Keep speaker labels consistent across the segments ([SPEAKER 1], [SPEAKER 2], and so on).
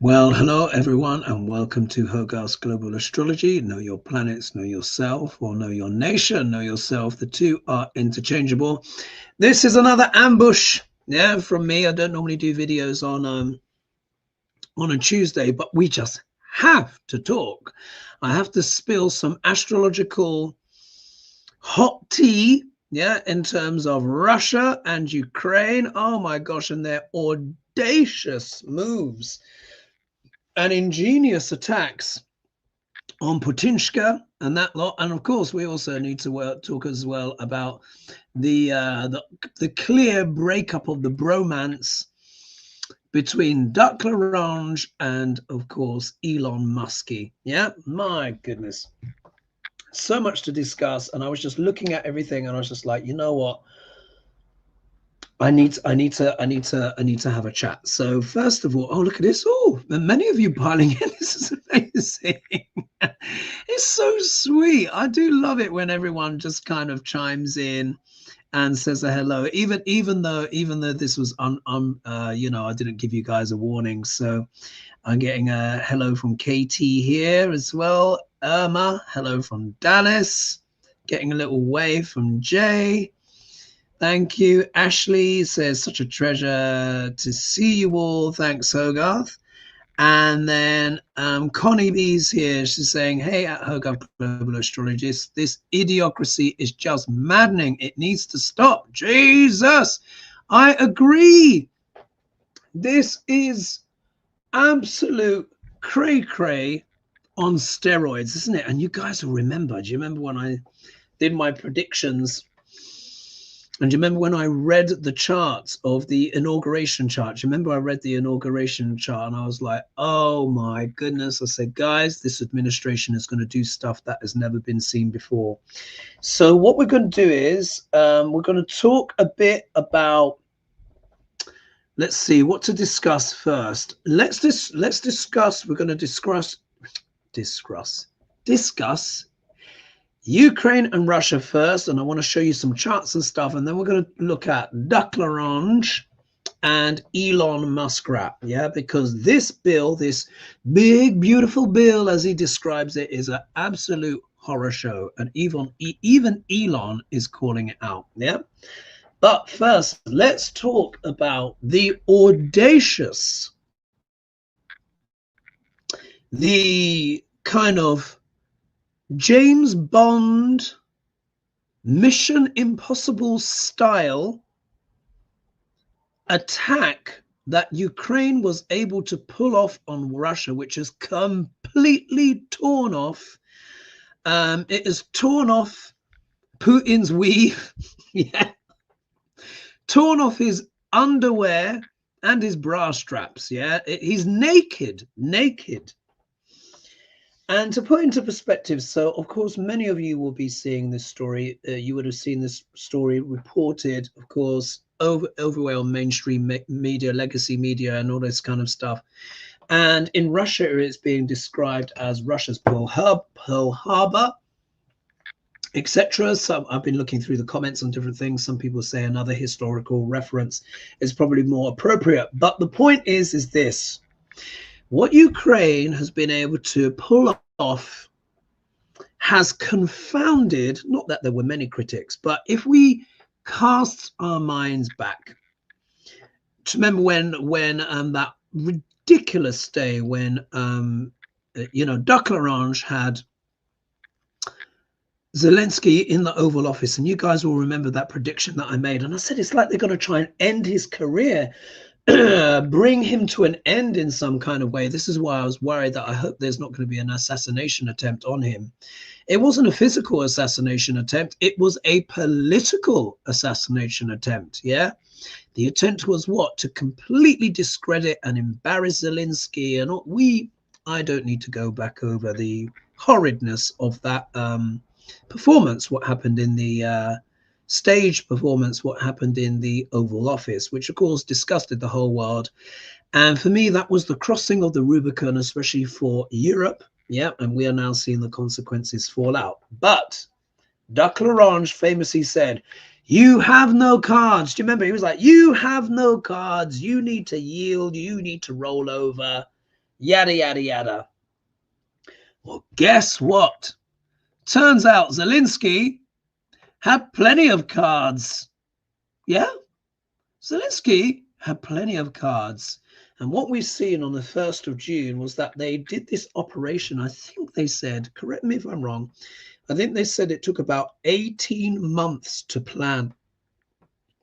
[SPEAKER 1] Well, hello everyone, and welcome to Hogarth's Global Astrology. Know your planets, know yourself, or know your nation, know yourself. The two are interchangeable. This is another ambush, from me. I don't normally do videos on a Tuesday, but we just have to talk. I have to spill some astrological hot tea, in terms of Russia and Ukraine. Oh my gosh, and their audacious moves and ingenious attacks on Putinska and that lot. And of course, we also need to talk as well about the clear breakup of the bromance between Duck Larange and, of course, Elon Musk. Yeah, my goodness, so much to discuss. And I was just looking at everything, and I was just like, you know what? I need to have a chat. So first of all, oh, look at this. Oh, many of you piling in. This is amazing. It's so sweet. I do love it when everyone just kind of chimes in and says a hello, even though this was I didn't give you guys a warning. So I'm getting a hello from KT here as well. Irma, hello from Dallas. Getting a little wave from Jay. Thank you. Ashley says, such a treasure to see you all. Thanks, Hogarth. And then Connie B's here. She's saying, hey, at Hogarth Global Astrologist, this idiocracy is just maddening. It needs to stop. Jesus, I agree. This is absolute cray-cray on steroids, isn't it? And you guys will remember. Do you remember when I did my predictions? And do you remember when I read the charts of the inauguration chart? Do you remember I read the inauguration chart and I was like, oh my goodness. I said, guys, this administration is going to do stuff that has never been seen before. So what we're going to do is we're going to talk a bit about, let's see what to discuss first. Let's discuss, we're going to discuss Ukraine and Russia first, and I want to show you some charts and stuff, and then we're going to look at Duck Larange and Elon Musk rap, because this bill, this big beautiful bill as he describes it, is an absolute horror show, and even Elon is calling it out. But first, let's talk about the audacious, the kind of James Bond, Mission Impossible style attack that Ukraine was able to pull off on Russia, which is completely torn off. It has torn off Putin's weave, torn off his underwear and his bra straps. He's naked. And to put into perspective, so of course, many of you will be seeing this story. You would have seen this story reported, of course, overwhelming on mainstream media, legacy media, and all this kind of stuff. And in Russia, it's being described as Russia's Pearl Harbor, etc. So I've been looking through the comments on different things. Some people say another historical reference is probably more appropriate. But the point is this. What Ukraine has been able to pull off has confounded, not that there were many critics, but if we cast our minds back to remember when that ridiculous day when Duck Larange had Zelensky in the Oval Office, and you guys will remember that prediction that I made, and I said it's like they're going to try and end his career. Bring him to an end in some kind of way. This is why I was worried that I hope there's not going to be an assassination attempt on him. It wasn't a physical assassination attempt. It was a political assassination attempt. The attempt was what? To completely discredit and embarrass Zelensky. And I don't need to go back over the horridness of that performance, what happened in the stage performance, what happened in the Oval Office, which of course disgusted the whole world. And for me, that was the crossing of the Rubicon, especially for Europe. And we are now seeing the consequences fall out. But Duck Larange famously said, you have no cards. Do you remember? He was like, you have no cards. You need to yield. You need to roll over. yada, yada, yada. Well, guess what? Turns out Zelensky had plenty of cards. Yeah, Zelensky had plenty of cards. And what we've seen on the 1st of June was that they did this operation. I think they said, correct me if I'm wrong, I think they said it took about 18 months to plan.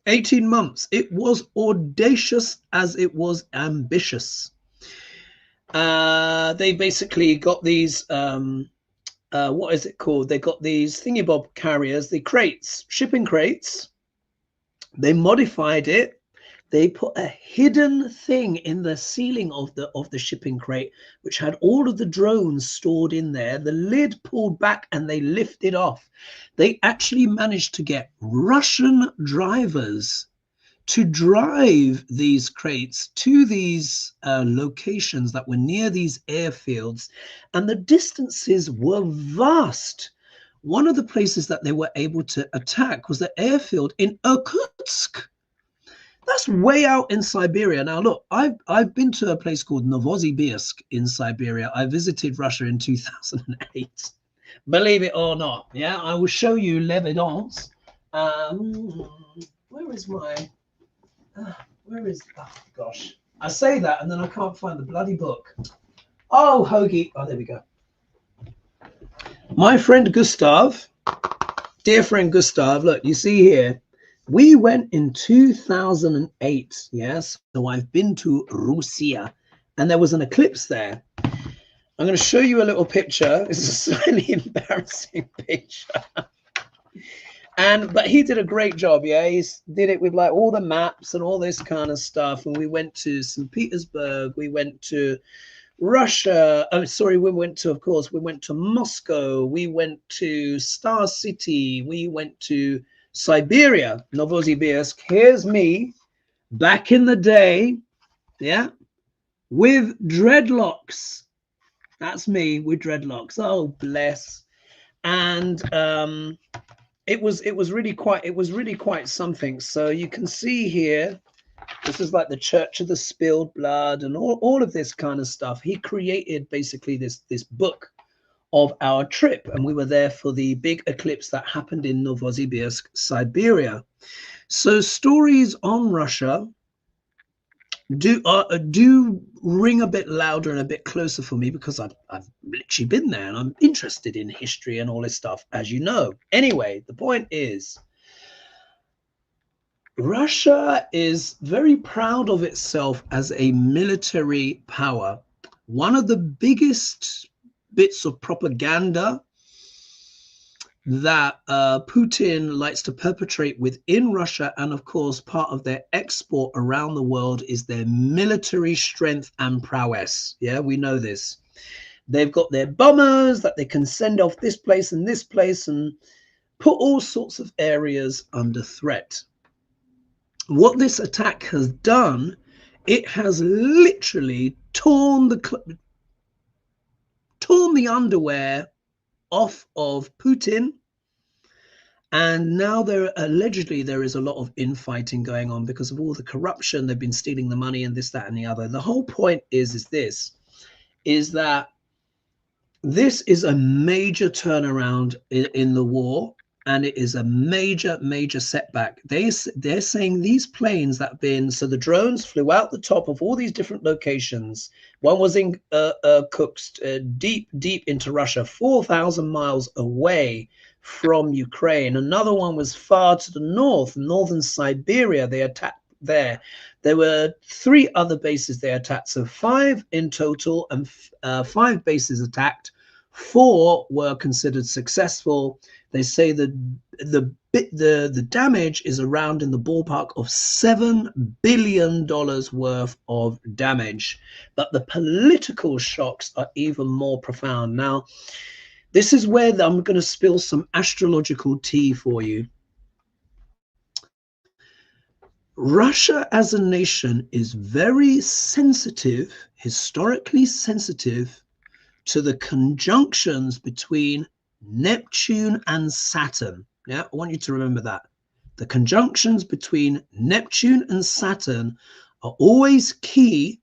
[SPEAKER 1] 18 months. It was audacious as it was ambitious. They basically got these, what is it called? They got these thingy bob carriers, the crates, shipping crates. They modified it. They put a hidden thing in the ceiling of the shipping crate, which had all of the drones stored in there. The lid pulled back and they lifted off. They actually managed to get Russian drivers to drive these crates to these locations that were near these airfields, and the distances were vast. One of the places that they were able to attack was the airfield in Irkutsk. That's way out in Siberia. Now, look, I've been to a place called Novosibirsk in Siberia. I visited Russia in 2008. Believe it or not, yeah, I will show you l'évidence. Where is my? Where is? Oh gosh, I say that and then I can't find the bloody book. Oh, Hoagie. Oh, there we go. My friend Gustav, dear friend Gustav. Look, you see here. We went in 2008, yes? So I've been to Russia, and there was an eclipse there. I'm going to show you a little picture. It's a slightly embarrassing picture. But he did a great job, yeah? He did it with like all the maps and all this kind of stuff. And we went to St. Petersburg. We went to Russia. Oh, sorry, we went to Moscow. We went to Star City. We went to Siberia, Novosibirsk. Here's me back in the day, yeah, with dreadlocks. That's me with dreadlocks. Oh, bless. And it was really quite something. So you can see here, this is like the Church of the Spilled Blood and all of this kind of stuff. He created basically this book of our trip, and we were there for the big eclipse that happened in Novosibirsk, Siberia. So stories on Russia do ring a bit louder and a bit closer for me because I've literally been there and I'm interested in history and all this stuff, as you know. Anyway, the point is, Russia is very proud of itself as a military power. One of the biggest bits of propaganda that Putin likes to perpetrate within Russia, and of course part of their export around the world, is their military strength and prowess. Yeah, we know this. They've got their bombers that they can send off this place and put all sorts of areas under threat. What this attack has done, it has literally torn the underwear off of Putin, and now allegedly there is a lot of infighting going on because of all the corruption. They've been stealing the money and this, that, and the other. The whole point is that this is a major turnaround in the war, and it is a major setback. They're saying these planes that have been, so the drones flew out the top of all these different locations. One was in Irkutsk, deep into Russia, 4,000 miles away from Ukraine. Another one was far to the north, northern Siberia. They attacked there. There were 3 other bases they attacked, so 5 in total, and 5 bases attacked. 4 were considered successful. They say that the damage is around in the ballpark of $7 billion worth of damage, but the political shocks are even more profound. Now, this is where I'm going to spill some astrological tea for you. Russia as a nation is very sensitive, historically sensitive, to the conjunctions between Neptune and Saturn. Yeah, I want you to remember that. The conjunctions between Neptune and Saturn are always key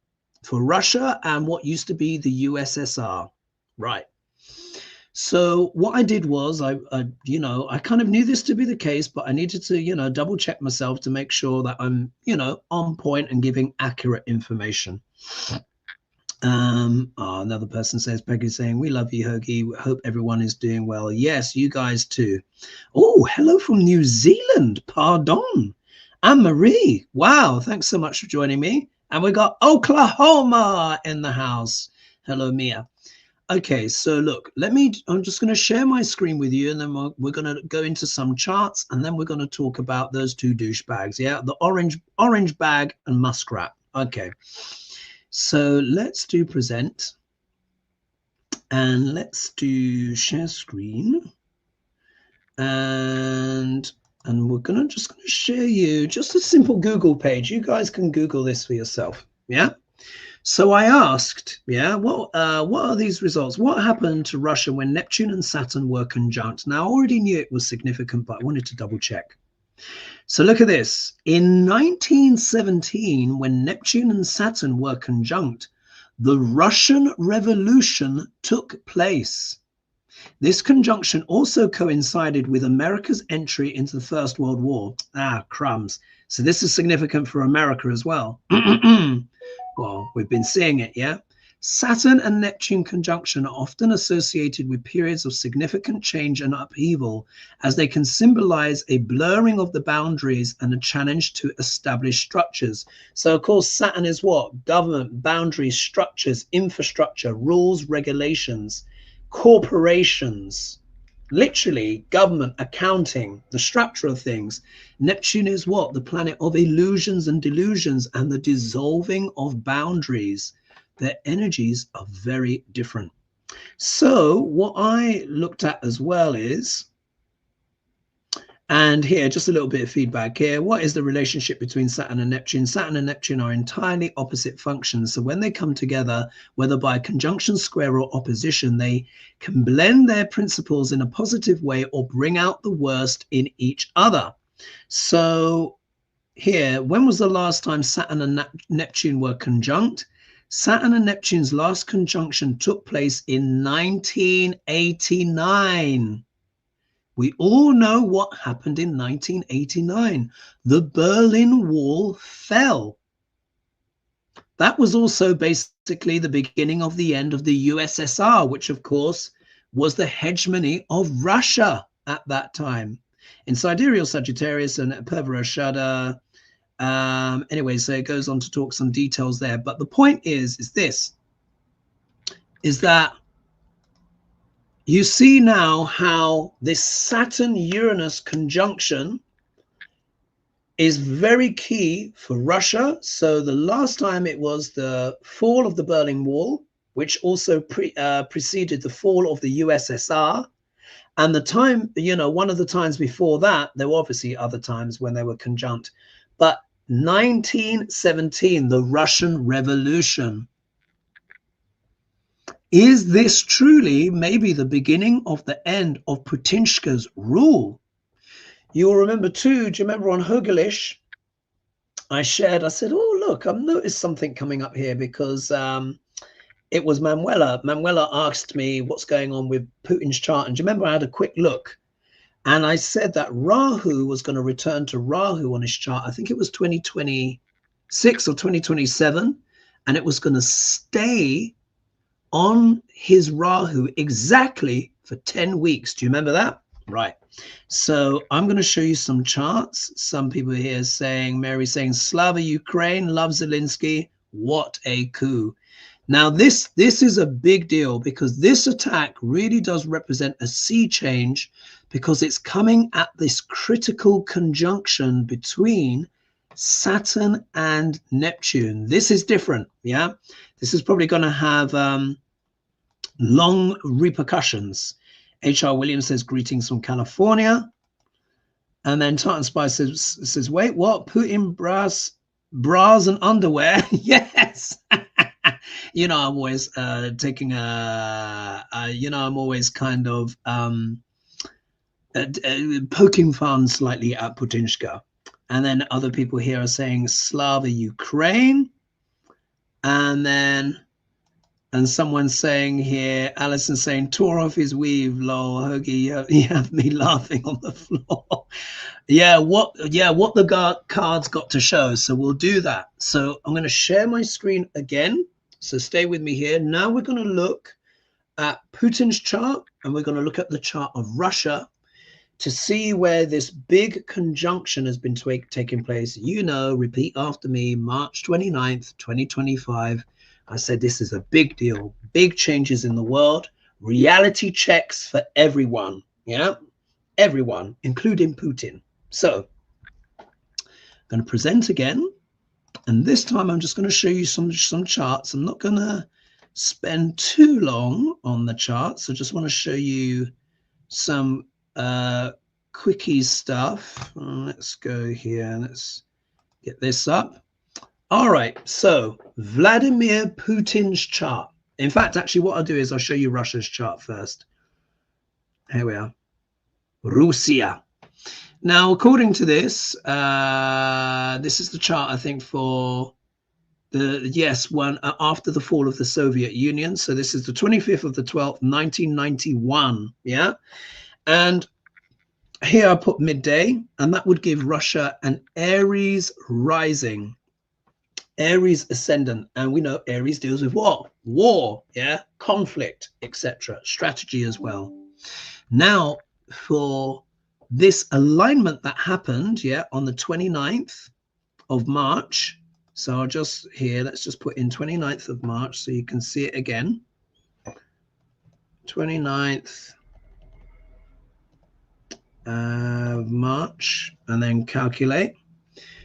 [SPEAKER 1] for Russia and what used to be the USSR. Right. So what I did was I kind of knew this to be the case, but I needed to, double check myself to make sure that I'm, on point and giving accurate information. Another person says, Peggy saying, we love you, Hoagie. Hope everyone is doing well. Yes, you guys too. Oh, hello from New Zealand. Pardon. Anne Marie. Wow. Thanks so much for joining me. And we got Oklahoma in the house. Hello, Mia. Okay, so look, I'm just going to share my screen with you, and then we're going to go into some charts, and then we're going to talk about those two douchebags. Yeah, the orange bag and muskrat. Okay, so let's do present, and let's do share screen, and we're just going to share you just a simple Google page. You guys can Google this for yourself. Yeah. So I asked, what are these results? What happened to Russia when Neptune and Saturn were conjunct? Now, I already knew it was significant, but I wanted to double check. So look at this. In 1917, when Neptune and Saturn were conjunct, the Russian Revolution took place. This conjunction also coincided with America's entry into the First World War. Ah, crumbs. So this is significant for America as well. Well, we've been seeing it, yeah? Saturn and Neptune conjunction are often associated with periods of significant change and upheaval, as they can symbolize a blurring of the boundaries and a challenge to established structures. So, of course, Saturn is what? Government, boundaries, structures, infrastructure, rules, regulations, corporations, literally government, accounting, the structure of things. Neptune is what? The planet of illusions and delusions and the dissolving of boundaries. Their energies are very different. So what I looked at as well is, and here, just a little bit of feedback here. What is the relationship between Saturn and Neptune? Saturn and Neptune are entirely opposite functions. So when they come together, whether by conjunction, square, or opposition, they can blend their principles in a positive way or bring out the worst in each other. So here, when was the last time Saturn and Neptune were conjunct? Saturn and Neptune's last conjunction took place in 1989. We all know what happened in 1989. The Berlin Wall fell. That was also basically the beginning of the end of the USSR, which of course was the hegemony of Russia at that time. In Sidereal Sagittarius and Purvara anyway, so it goes on to talk some details there. But the point is that you see now how this Saturn-Uranus conjunction is very key for Russia. So the last time it was the fall of the Berlin Wall, which also preceded the fall of the USSR. And the time, one of the times before that, there were obviously other times when they were conjunct. But 1917, the Russian Revolution. Is this truly maybe the beginning of the end of Putin's rule? You'll remember too, do you remember on Hogelish, I said, oh, look, I've noticed something coming up here because it was Manuela. Manuela asked me what's going on with Putin's chart. And do you remember I had a quick look? And I said that Rahu was going to return to Rahu on his chart. I think it was 2026 or 2027. And it was going to stay on his Rahu exactly for 10 weeks. Do you remember that? Right. So I'm going to show you some charts. Some people here saying, Mary saying, Slava Ukraine, love Zelensky. What a coup. Now, this is a big deal because this attack really does represent a sea change because it's coming at this critical conjunction between Saturn and Neptune. This is different. Yeah, this is probably going to have long repercussions. H.R. Williams says, greetings from California. And then Tartan Spy says, wait, what? Putin bras and underwear? Yes. I'm always taking I'm always kind of poking fun slightly at Putinska. And then other people here are saying Slava Ukraine. And then, and someone's saying here, Alison saying, tore off his weave, lol, Hoagie, you have me laughing on the floor. Yeah, what the cards got to show. So we'll do that. So I'm going to share my screen again. So stay with me here. Now we're going to look at Putin's chart, and we're going to look at the chart of Russia to see where this big conjunction has been taking place. You know, repeat after me, March 29th, 2025. I said this is a big deal, big changes in the world, reality checks for everyone, yeah? Everyone, including Putin. So I'm going to present again, and this time I'm just going to show you some charts. I'm not going to spend too long on the charts. I just want to show you some quickie stuff. Let's go here. Let's get this up. All right. So Vladimir Putin's chart. In fact, actually, what I'll do is I'll show you Russia's chart first. Here we are. Russia. Now, according to this, this is the chart, I think, for the one after the fall of the Soviet Union. So this is the 25th of the 12th, 1991. Yeah. And here I put midday, and that would give Russia an Aries rising, Aries ascendant. And we know Aries deals with what? War, yeah, conflict, etc. Strategy as well. Now, for this alignment that happened, yeah, on the 29th of March. So I'll just here, let's just put in 29th of March so you can see it again. 29th of March, and then calculate.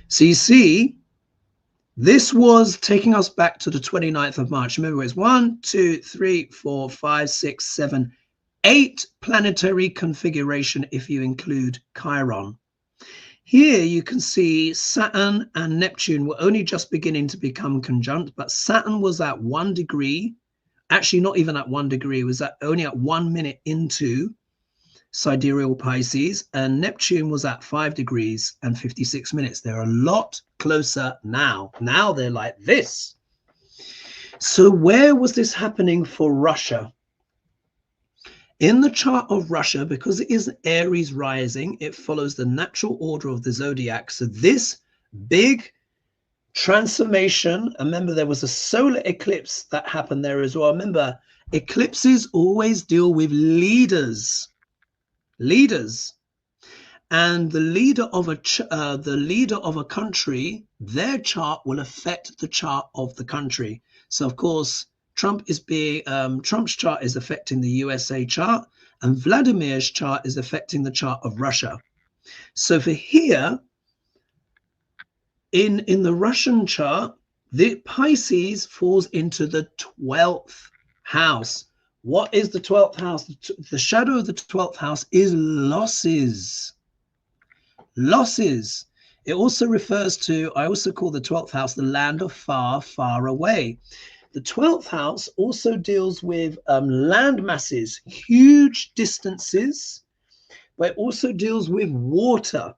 [SPEAKER 1] So you see, this was taking us back to the 29th of March. Remember, it's 1, 2, 3, 4, 5, 6, 7, 8 planetary configuration if you include Chiron. Here you can see Saturn and Neptune were only just beginning to become conjunct, but Saturn was at 1 degree, actually not even at 1 degree, it was only at 1 minute into sidereal Pisces, and Neptune was at 5 degrees and 56 minutes. They're a lot closer now. Now they're like this. So where was this happening for Russia? In the chart of Russia, because it is Aries rising, it follows the natural order of the zodiac. So this big transformation, remember there was a solar eclipse that happened there as well. Remember, eclipses always deal with leaders. And the leader of a country, their chart will affect the chart of the country. So of course, Trump's chart is affecting the USA chart, and Vladimir's chart is affecting the chart of Russia. So for here, in the Russian chart, the Pisces falls into the 12th house. What is the 12th house? The shadow of the 12th house is losses. Losses. It also refers to, I also call the 12th house the land of far, far away. The 12th house also deals with land masses, huge distances, but it also deals with water,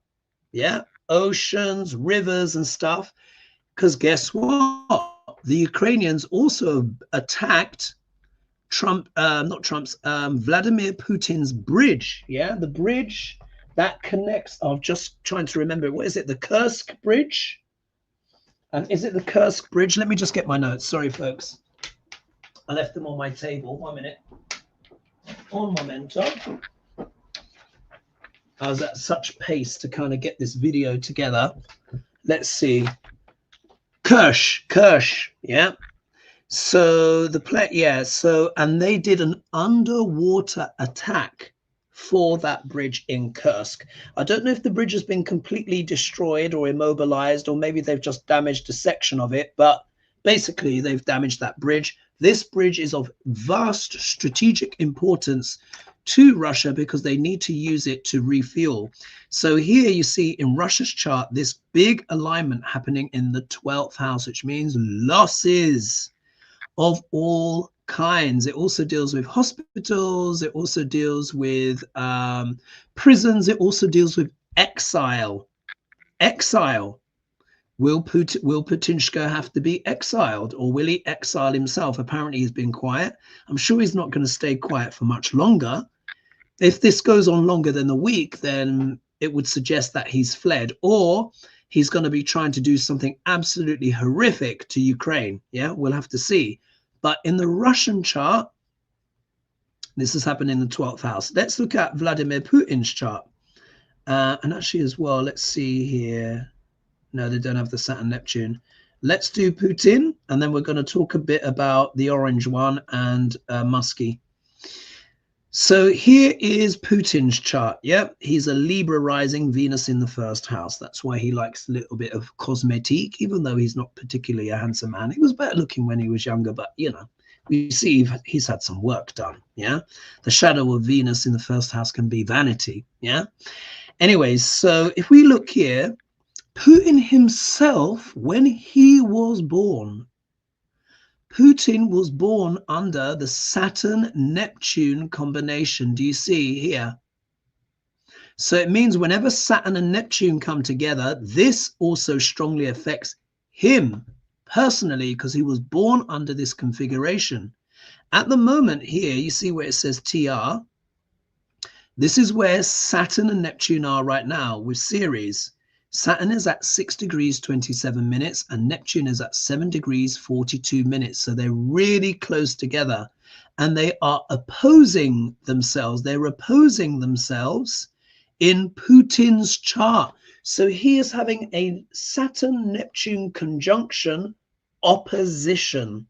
[SPEAKER 1] yeah, oceans, rivers and stuff. Because guess what? The Ukrainians also attacked Vladimir Putin's bridge, yeah, the bridge that connects, I'm just trying to remember, what is it, the Kursk bridge? And is it the Kursk bridge? Let me just get my notes. Sorry, folks. I left them on my table. 1 minute. On Memento. I was at such pace to kind of get this video together. Let's see. Kirsch. Yeah. So and they did an underwater attack for that bridge in Kursk. I don't know if the bridge has been completely destroyed or immobilized, or maybe they've just damaged a section of it, but basically they've damaged that bridge. This bridge is of vast strategic importance to Russia because they need to use it to refuel. So here you see in Russia's chart this big alignment happening in the 12th house, which means losses of all kinds. It also deals with hospitals. It also deals with prisons. It also deals with exile. Will Putinshka have to be exiled, or will he exile himself? Apparently he's been quiet. I'm sure he's not going to stay quiet for much longer. If this goes on longer than a week, then it would suggest that he's fled, or he's going to be trying to do something absolutely horrific to Ukraine. Yeah, we'll have to see. But in the Russian chart, this has happened in the 12th house. Let's look at Vladimir Putin's chart. And actually as well, let's see here. No, they don't have the Saturn Neptune. Let's do Putin, and then we're going to talk a bit about the orange one and Musky. So here is Putin's chart. Yep, he's a Libra rising, Venus in the first house. That's why he likes a little bit of cosmetique, even though he's not particularly a handsome man. He was better looking when he was younger, but you know, we see he's had some work done. Yeah, the shadow of Venus in the first house can be vanity. Yeah. Anyways, so if we look here, Putin himself, when he was born, Putin was born under the Saturn-Neptune combination. Do you see here? So it means whenever Saturn and Neptune come together, this also strongly affects him personally, because he was born under this configuration. At the moment here, you see where it says TR. This is where Saturn and Neptune are right now with Ceres. Saturn is at 6 degrees 27 minutes and Neptune is at 7 degrees 42 minutes. So they're really close together and they are opposing themselves. They're opposing themselves in Putin's chart. So he is having a Saturn-Neptune conjunction opposition.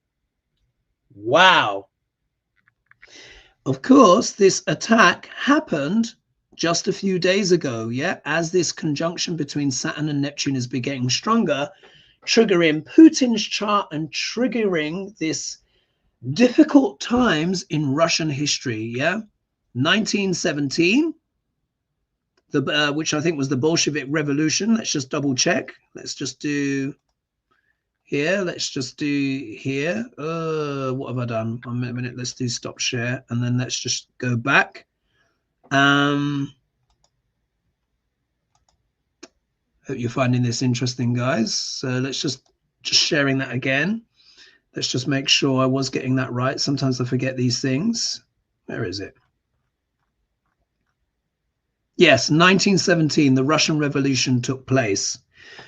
[SPEAKER 1] Wow. Of course, this attack happened just a few days ago, yeah, as this conjunction between Saturn and Neptune is getting stronger, triggering Putin's chart and triggering this difficult times in Russian history, yeah. 1917, which I think was the Bolshevik Revolution. Let's just double check. Let's just do here. Let's just do here. What have I done? 1 minute. Let's do stop share, and then let's just go back. Hope you're finding this interesting, guys. So let's just sharing that again. Let's just make sure I was getting that right. Sometimes I forget these things. Where is it? Yes, 1917, the Russian Revolution took place.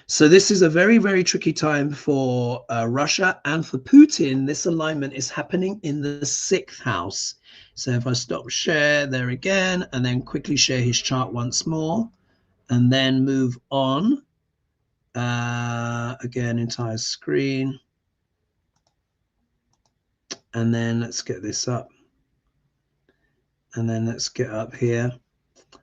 [SPEAKER 1] So this is a very, very tricky time for Russia, and for Putin, this alignment is happening in the 6th house. So if I stop share there again, and then quickly share his chart once more, and then move on. Again, entire screen. And then let's get this up. And then let's get up here.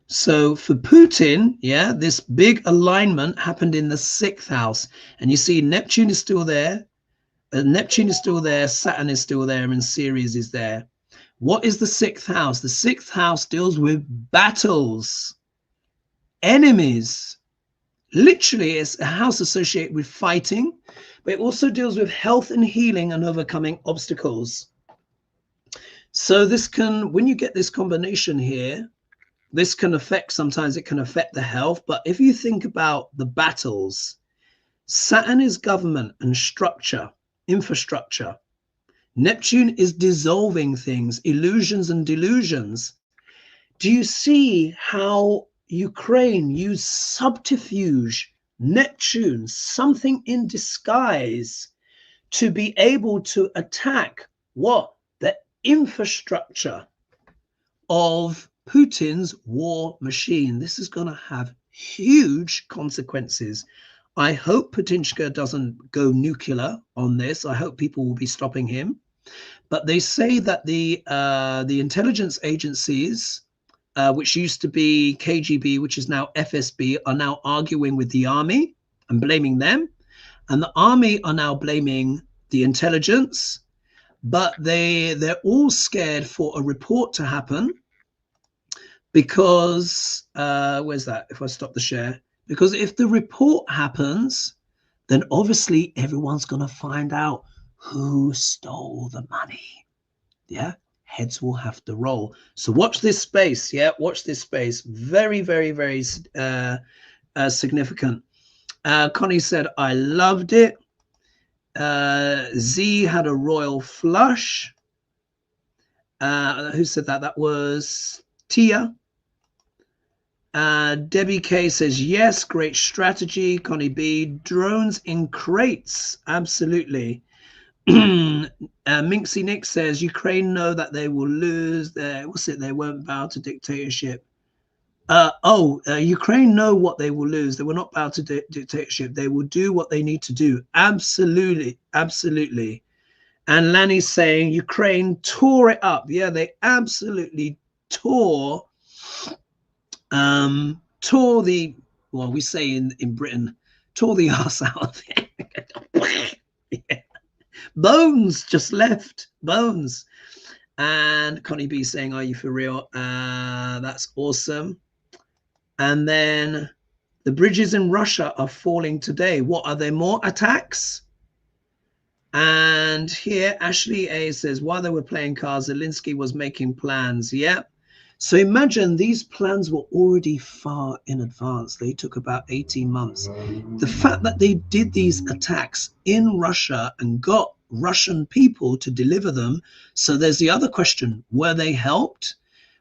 [SPEAKER 1] So for Putin, yeah, this big alignment happened in the 6th house. And you see Neptune is still there. Neptune is still there. Saturn is still there. And Ceres is there. What is the 6th house? The 6th house deals with battles, enemies. Literally, it's a house associated with fighting, but it also deals with health and healing and overcoming obstacles. So this can, when you get this combination here, this can affect, sometimes it can affect the health. But if you think about the battles, Saturn is government and structure, infrastructure. Neptune is dissolving things, illusions and delusions. Do you see how Ukraine used subterfuge, Neptune, something in disguise, to be able to attack what? The infrastructure of Putin's war machine. This is going to have huge consequences. I hope Putinshka doesn't go nuclear on this. I hope people will be stopping him. But they say that the intelligence agencies, which used to be KGB, which is now FSB, are now arguing with the army and blaming them. And the army are now blaming the intelligence. But they're all scared for a report to happen because, where's that? If I stop the share, because if the report happens, then obviously everyone's going to find out who stole the money. Yeah, heads will have to roll. So watch this space. Yeah, watch this space. Very, very, very significant. Connie said, I loved it. Z had a royal flush. Who said that? That was Tia. Debbie K says, yes, great strategy. Connie B, drones in crates. Absolutely. Minxie Nick says, Ukraine know that they will lose. They won't bow to dictatorship. Ukraine know what they will lose. They will not bow to dictatorship. They will do what they need to do. Absolutely. Absolutely. And Lanny's saying Ukraine tore it up. Yeah, they absolutely tore the, well, we say in Britain, tore the arse out of it. Yeah. Bones just left, bones. And Connie B saying, are you for real? That's awesome. And then the bridges in Russia are falling today. What, are there more attacks? And here Ashley A says, while they were playing cards, Zelensky was making plans. Yep. So imagine these plans were already far in advance. They took about 18 months. The fact that they did these attacks in Russia and got Russian people to deliver them. So there's the other question, were they helped?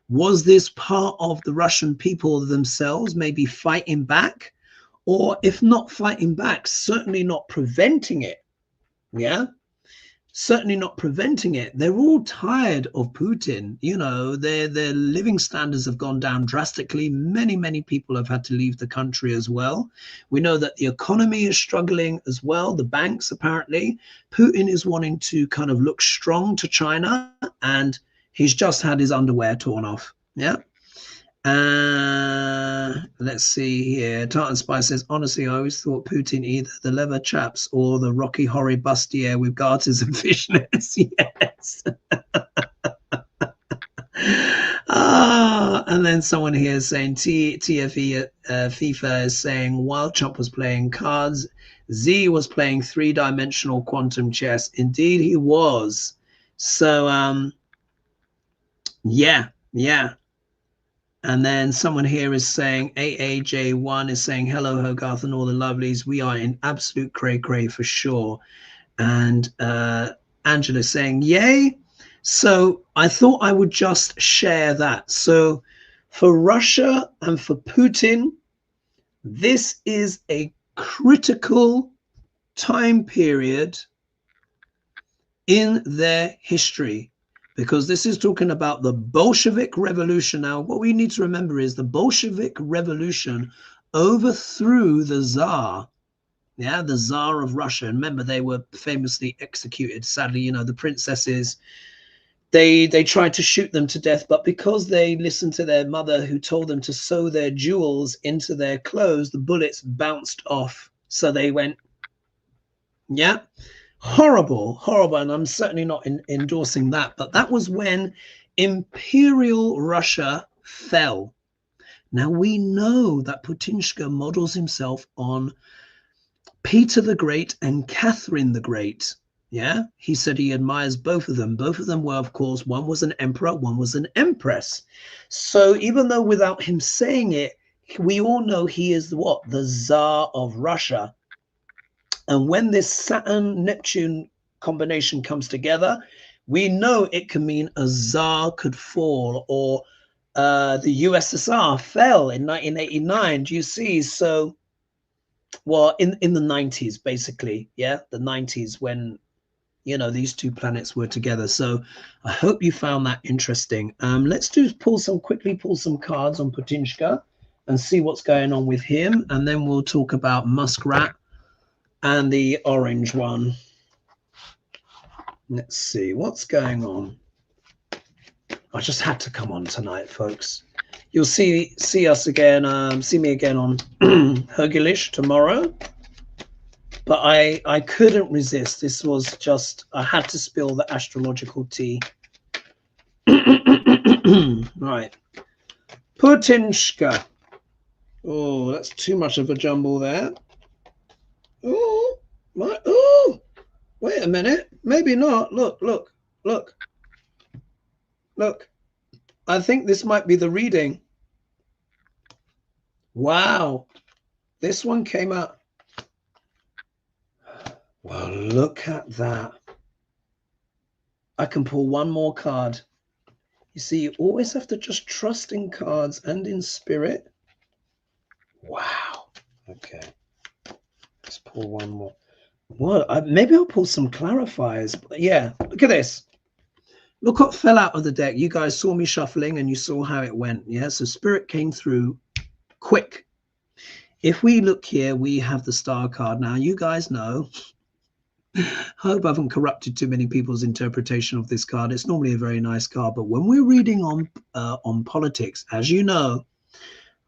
[SPEAKER 1] Was this part of the Russian people themselves maybe fighting back? Or if not fighting back, certainly not preventing it. Yeah. Certainly not preventing it. They're all tired of Putin. You know, their living standards have gone down drastically. Many people have had to leave the country as well. We know that the economy is struggling as well. The banks, apparently. Putin is wanting to kind of look strong to China, and he's just had his underwear torn off. Yeah. Let's see here. Tartan Spice says, honestly, I always thought Putin either the leather chaps or the Rocky Horror bustier with garters and fishnets. Yes. And then someone here is saying TFE FIFA is saying while Trump was playing cards, Z was playing three-dimensional quantum chess. Indeed, he was. So, yeah. And then someone here is saying, AAJ1 is saying, hello, Hogarth and all the lovelies. We are in absolute cray-cray for sure. And Angela is saying, yay. So I thought I would just share that. So for Russia and for Putin, this is a critical time period in their history. Because this is talking about the Bolshevik Revolution. Now, what we need to remember is the Bolshevik Revolution overthrew the Tsar. Yeah, the Tsar of Russia. And remember, they were famously executed. Sadly, you know, the princesses, they tried to shoot them to death. But because they listened to their mother who told them to sew their jewels into their clothes, the bullets bounced off. So they went, yeah. Horrible. And I'm certainly not endorsing that. But that was when Imperial Russia fell. Now, we know that Putinshka models himself on Peter the Great and Catherine the Great. Yeah, he said he admires both of them. Both of them were, of course, one was an emperor, one was an empress. So even though without him saying it, we all know he is what? The Tsar of Russia. And when this Saturn-Neptune combination comes together, we know it can mean a Tsar could fall, or the USSR fell in 1989. Do you see? So, well, in the 90s, basically, yeah, the 90s when, you know, these two planets were together. So I hope you found that interesting. Let's quickly pull some cards on Putinshka and see what's going on with him. And then we'll talk about Muskrat and the orange one. Let's see what's going on. I just had to come on tonight, folks. You'll see us again, see me again on Hergulish tomorrow. But I couldn't resist. This was just, I had to spill the astrological tea. Right. Putinshka. Oh, that's too much of a jumble there. Oh, wait a minute. Maybe not. Look. I think this might be the reading. Wow. This one came out. Well, look at that. I can pull one more card. You see, you always have to just trust in cards and in spirit. Wow. Okay. Let's pull one more. Well, maybe I'll pull some clarifiers. But yeah, look at this. Look what fell out of the deck. You guys saw me shuffling and you saw how it went. Yeah, so spirit came through quick. If we look here, we have the star card. Now, you guys know, I hope I haven't corrupted too many people's interpretation of this card. It's normally a very nice card, but when we're reading on politics, as you know,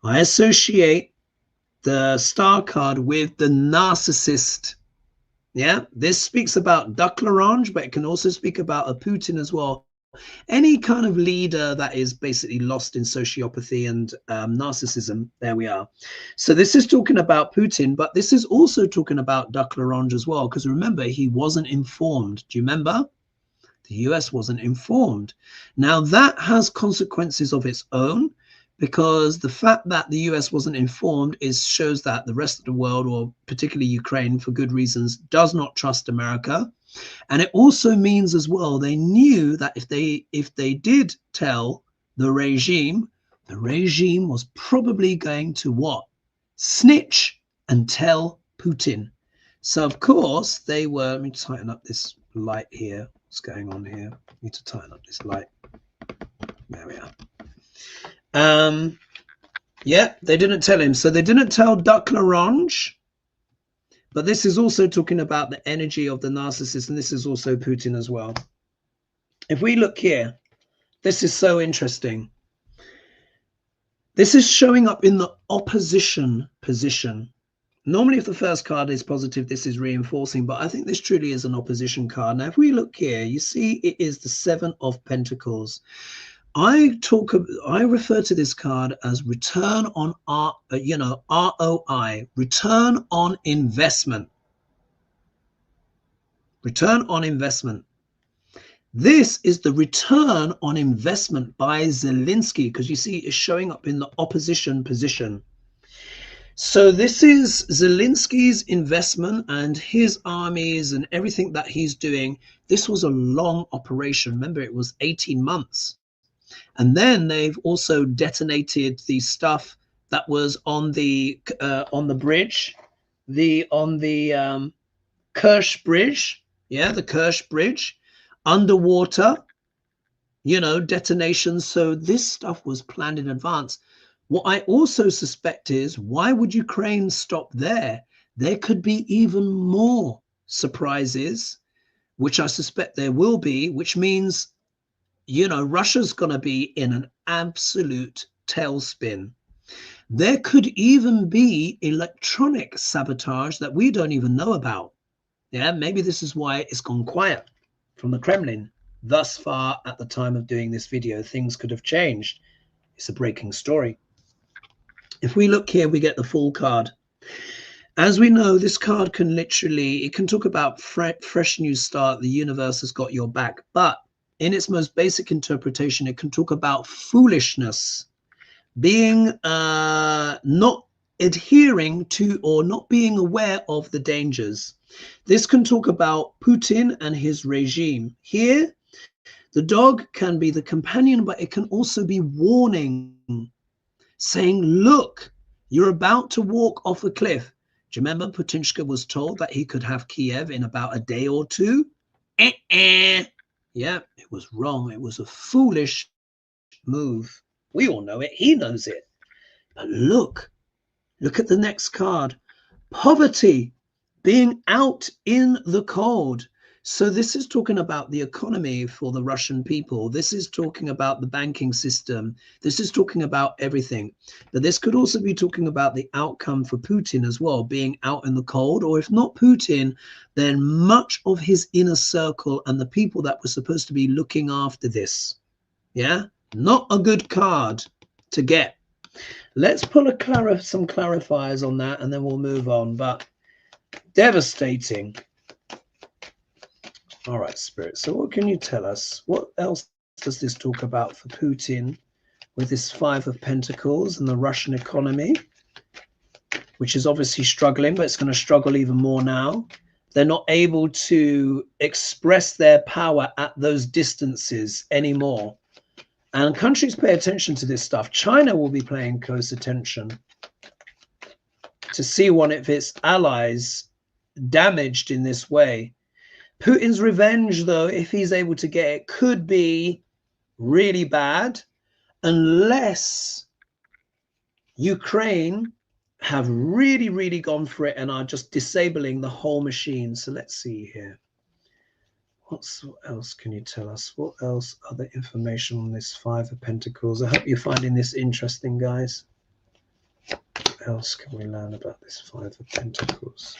[SPEAKER 1] I associate the star card with the narcissist. Yeah, this speaks about Duck L'Orange, but it can also speak about a Putin as well. Any kind of leader that is basically lost in sociopathy and narcissism. There we are. So this is talking about Putin, but this is also talking about Duck L'Orange as well, because remember, he wasn't informed. Do you remember? The US wasn't informed. Now that has consequences of its own, because the fact that the US wasn't informed shows that the rest of the world, or particularly Ukraine for good reasons, does not trust America. And it also means as well, they knew that if they did tell the regime was probably going to what? Snitch and tell Putin. So of course they were, let me tighten up this light here. What's going on here? I need to tighten up this light. There we are. Yeah, they didn't tell him. So they didn't tell Duck L'Orange. But this is also talking about the energy of the narcissist, and this is also Putin as well. If we look here, this is so interesting. This is showing up in the opposition position. Normally, if the first card is positive, this is reinforcing, but I think this truly is an opposition card. Now, if we look here, you see it is the Seven of Pentacles. I refer to this card as return on ROI, return on investment. Return on investment. This is the return on investment by Zelensky, because you see it's showing up in the opposition position. So this is Zelensky's investment and his armies and everything that he's doing. This was a long operation. Remember, it was 18 months. And then they've also detonated the stuff that was on the bridge, on the Kerch Bridge. Yeah, the Kerch Bridge, underwater, detonations. So this stuff was planned in advance. What I also suspect is, why would Ukraine stop there? There could be even more surprises, which I suspect there will be, which means, Russia's going to be in an absolute tailspin. There could even be electronic sabotage that we don't even know about. Yeah, maybe this is why it's gone quiet from the Kremlin. Thus far, at the time of doing this video, things could have changed. It's a breaking story. If we look here, we get the Fool card. As we know, this card can it can talk about fresh new start. The universe has got your back. But in its most basic interpretation, it can talk about foolishness, being not adhering to or not being aware of the dangers. This can talk about Putin and his regime. Here, the dog can be the companion, but it can also be warning, saying, look, you're about to walk off a cliff. Do you remember Putinshka was told that he could have Kiev in about a day or two? Yeah, it was wrong. It was a foolish move. We all know it. He knows it. But look at the next card. Poverty, being out in the cold. So this is talking about the economy for the Russian people. This is talking about the banking system. This is talking about everything. But this could also be talking about the outcome for Putin as well, being out in the cold, or if not Putin, then much of his inner circle and the people that were supposed to be looking after this. Yeah, not a good card to get. Let's pull some clarifiers on that and then we'll move on. But devastating. All right, Spirit. So what can you tell us? What else does this talk about for Putin with this Five of Pentacles and the Russian economy, which is obviously struggling, but it's going to struggle even more now. They're not able to express their power at those distances anymore. And countries pay attention to this stuff. China will be paying close attention to see one of its allies damaged in this way. Putin's revenge, though, if he's able to get it, could be really bad unless Ukraine have really gone for it and are just disabling the whole machine. So let's see here. What else can you tell us? What else other information on this Five of Pentacles? I hope you're finding this interesting, guys. What else can we learn about this Five of Pentacles?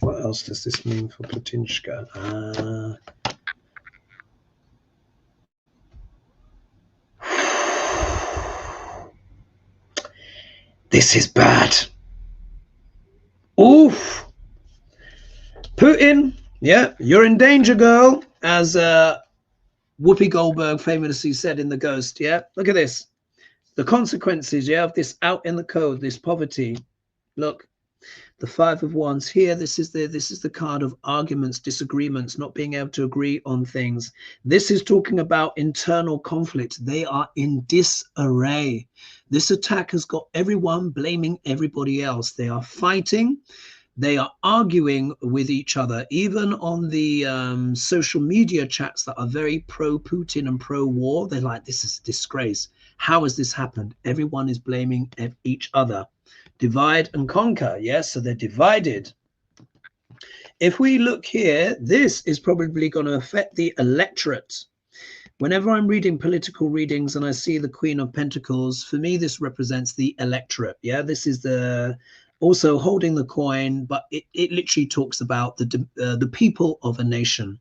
[SPEAKER 1] What else does this mean for Putinshka? This is bad. Oof. Putin, yeah, you're in danger, girl, as Whoopi Goldberg famously said in The Ghost. Yeah, look at this. The consequences, yeah, of this out in the code, this poverty. Look, the Five of Wands here. This is the card of arguments, disagreements, not being able to agree on things. This is talking about internal conflict. They are in disarray. This attack has got everyone blaming everybody else. They are fighting. They are arguing with each other, even on the social media chats that are very pro-Putin and pro-war. They're like, this is a disgrace. How has this happened? Everyone is blaming each other. Divide and conquer. Yes, so they're divided. If we look here, this is probably going to affect the electorate. Whenever I'm reading political readings and I see the Queen of Pentacles, for me, this represents the electorate. Yeah, this is the also holding the coin, but it literally talks about the people of a nation.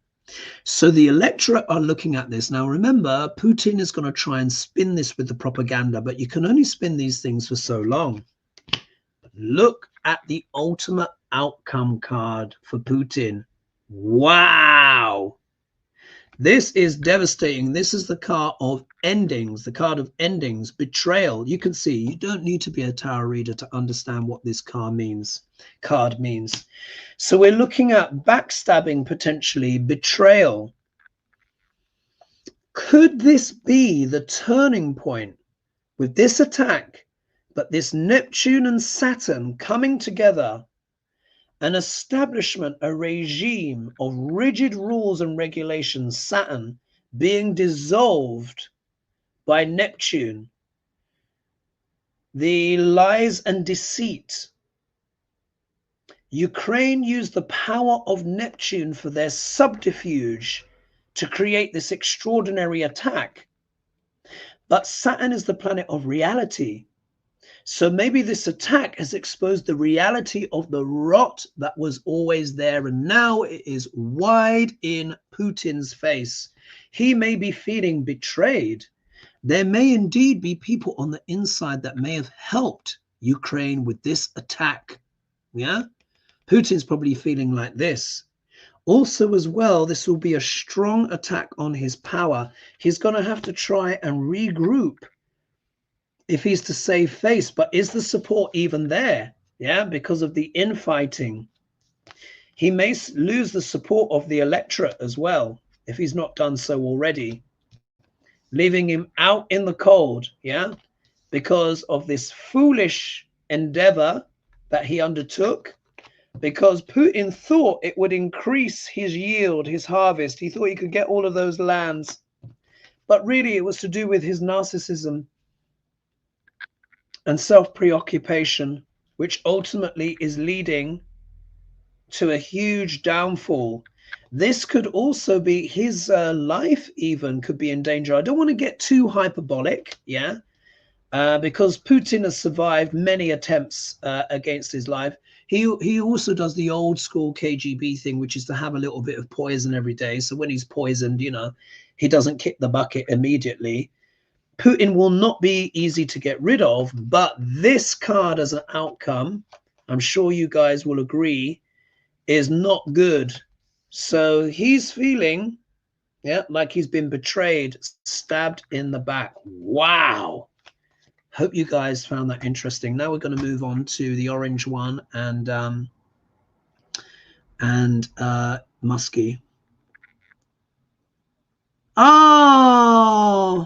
[SPEAKER 1] So the electorate are looking at this. Now, remember, Putin is going to try and spin this with the propaganda, but you can only spin these things for so long. Look at the ultimate outcome card for Putin. Wow. This is devastating. This is the card of endings, the card of endings, betrayal. You can see you don't need to be a tarot reader to understand what this card means. So we're looking at backstabbing, potentially betrayal. Could this be the turning point with this attack, but this Neptune and Saturn coming together? An establishment, a regime of rigid rules and regulations, Saturn being dissolved by Neptune. The lies and deceit. Ukraine used the power of Neptune for their subterfuge to create this extraordinary attack. But Saturn is the planet of reality. So maybe this attack has exposed the reality of the rot that was always there, and now it is wide in Putin's face. He may be feeling betrayed. There may indeed be people on the inside that may have helped Ukraine with this attack. Yeah, Putin's probably feeling like this. Also, as well, this will be a strong attack on his power. He's going to have to try and regroup if he's to save face, but is the support even there? Yeah, because of the infighting. He may lose the support of the electorate as well, if he's not done so already, leaving him out in the cold, yeah, because of this foolish endeavor that he undertook, because Putin thought it would increase his yield, his harvest. He thought he could get all of those lands, but really it was to do with his narcissism and self-preoccupation, which ultimately is leading to a huge downfall. This could also be his life even could be in danger. I don't want to get too hyperbolic, yeah, because Putin has survived many attempts against his life. He also does the old school KGB thing, which is to have a little bit of poison every day. So when he's poisoned, you know, he doesn't kick the bucket immediately. Putin will not be easy to get rid of, but this card as an outcome, I'm sure you guys will agree, is not good. So he's feeling, yeah, like he's been betrayed, stabbed in the back. Wow. Hope you guys found that interesting. Now we're going to move on to the orange one and and Muskie. Oh,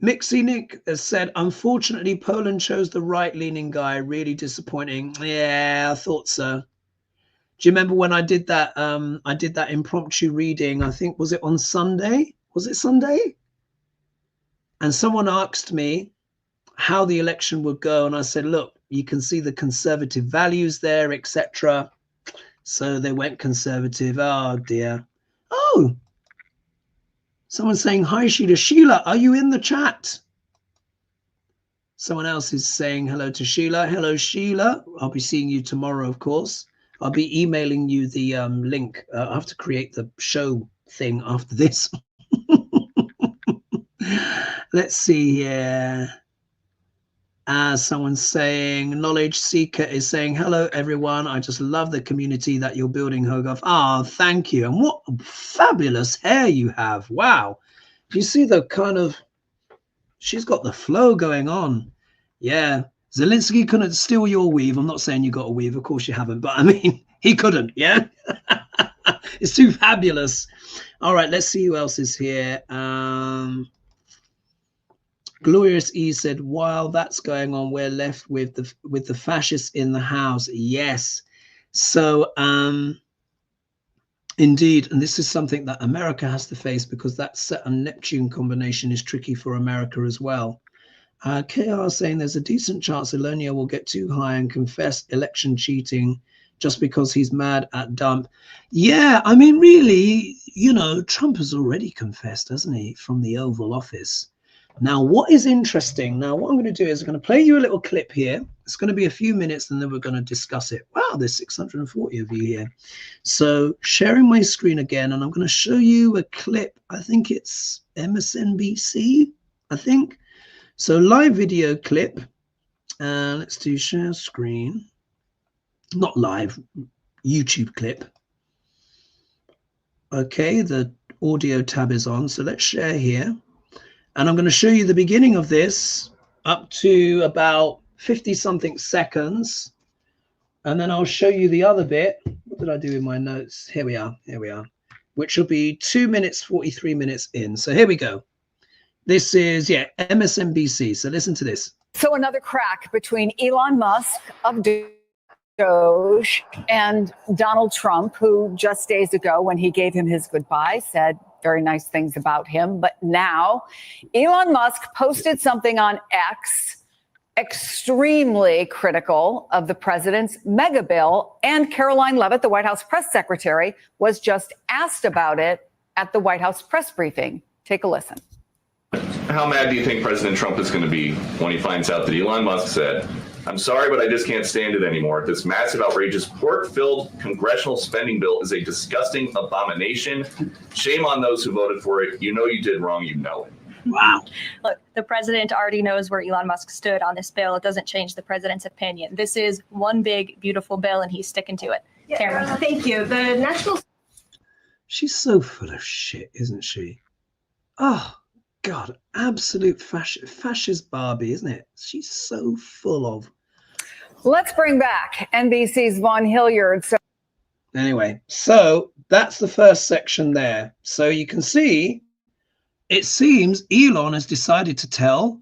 [SPEAKER 1] Mixie Nick has said, unfortunately, Poland chose the right-leaning guy. Really disappointing. Yeah, I thought so. Do you remember when I did that? I did that impromptu reading. I think, was it on Sunday? Was it Sunday? And someone asked me how the election would go, and I said, look, you can see the conservative values there, etc. So they went conservative. Oh dear. Oh, someone's saying hi, Sheila. Sheila, are you in the chat? Someone else is saying hello to Sheila. Hello, Sheila. I'll be seeing you tomorrow, of course. I'll be emailing you the link. I have to create the show thing after this. Let's see here. Someone's saying, Knowledge Seeker is saying, hello, everyone. I just love the community that you're building, Hogarth. Oh, thank you. And what fabulous hair you have. Wow. Do you see the kind of, she's got the flow going on. Yeah. Zelensky couldn't steal your weave. I'm not saying you got a weave. Of course you haven't. But I mean, he couldn't. Yeah. It's too fabulous. All right. Let's see who else is here. Glorious E said, while that's going on, we're left with the fascists in the house. Yes. So indeed, and this is something that America has to face, because that Saturn Neptune combination is tricky for America as well. KR saying there's a decent chance Elonia will get too high and confess election cheating just because he's mad at Dump. Yeah, I mean, really, you know, Trump has already confessed, hasn't he, from the Oval Office. Now, what is interesting, now what I'm going to do is I'm going to play you a little clip here. It's going to be a few minutes and then we're going to discuss it. Wow, there's 640 of you here. So sharing my screen again, and I'm going to show you a clip. I think it's MSNBC, I think. So live video clip. Let's do share screen. Not live, YouTube clip. Okay, the audio tab is on. So let's share here. And I'm going to show you the beginning of this up to about 50 something seconds. And then I'll show you the other bit. What did I do with my notes? Here we are. Here we are. Which will be 2 minutes, 43 minutes in. So here we go. This is, yeah, MSNBC. So listen to this.
[SPEAKER 2] So another crack between Elon Musk of Doge and Donald Trump, who just days ago, when he gave him his goodbye, said very nice things about him. But now Elon Musk posted something on X extremely critical of the president's mega bill. And Caroline Leavitt, the White House press secretary, was just asked about it at the White House press briefing. Take a listen.
[SPEAKER 3] How mad do you think President Trump is going to be when he finds out that Elon Musk said, I'm sorry, but I just can't stand it anymore. This massive, outrageous, pork-filled congressional spending bill is a disgusting abomination. Shame on those who voted for it. You know you did wrong. You know it.
[SPEAKER 1] Wow.
[SPEAKER 4] Look, the president already knows where Elon Musk stood on this bill. It doesn't change the president's opinion. This is one big, beautiful bill, and he's sticking to it.
[SPEAKER 5] Yeah, thank you. The national...
[SPEAKER 1] She's so full of shit, isn't she? Oh, God, absolute fascist Barbie, isn't it? She's so full of.
[SPEAKER 2] Let's bring back NBC's Vaughn Hilliard. So
[SPEAKER 1] anyway, so that's the first section there. So you can see, it seems Elon has decided to tell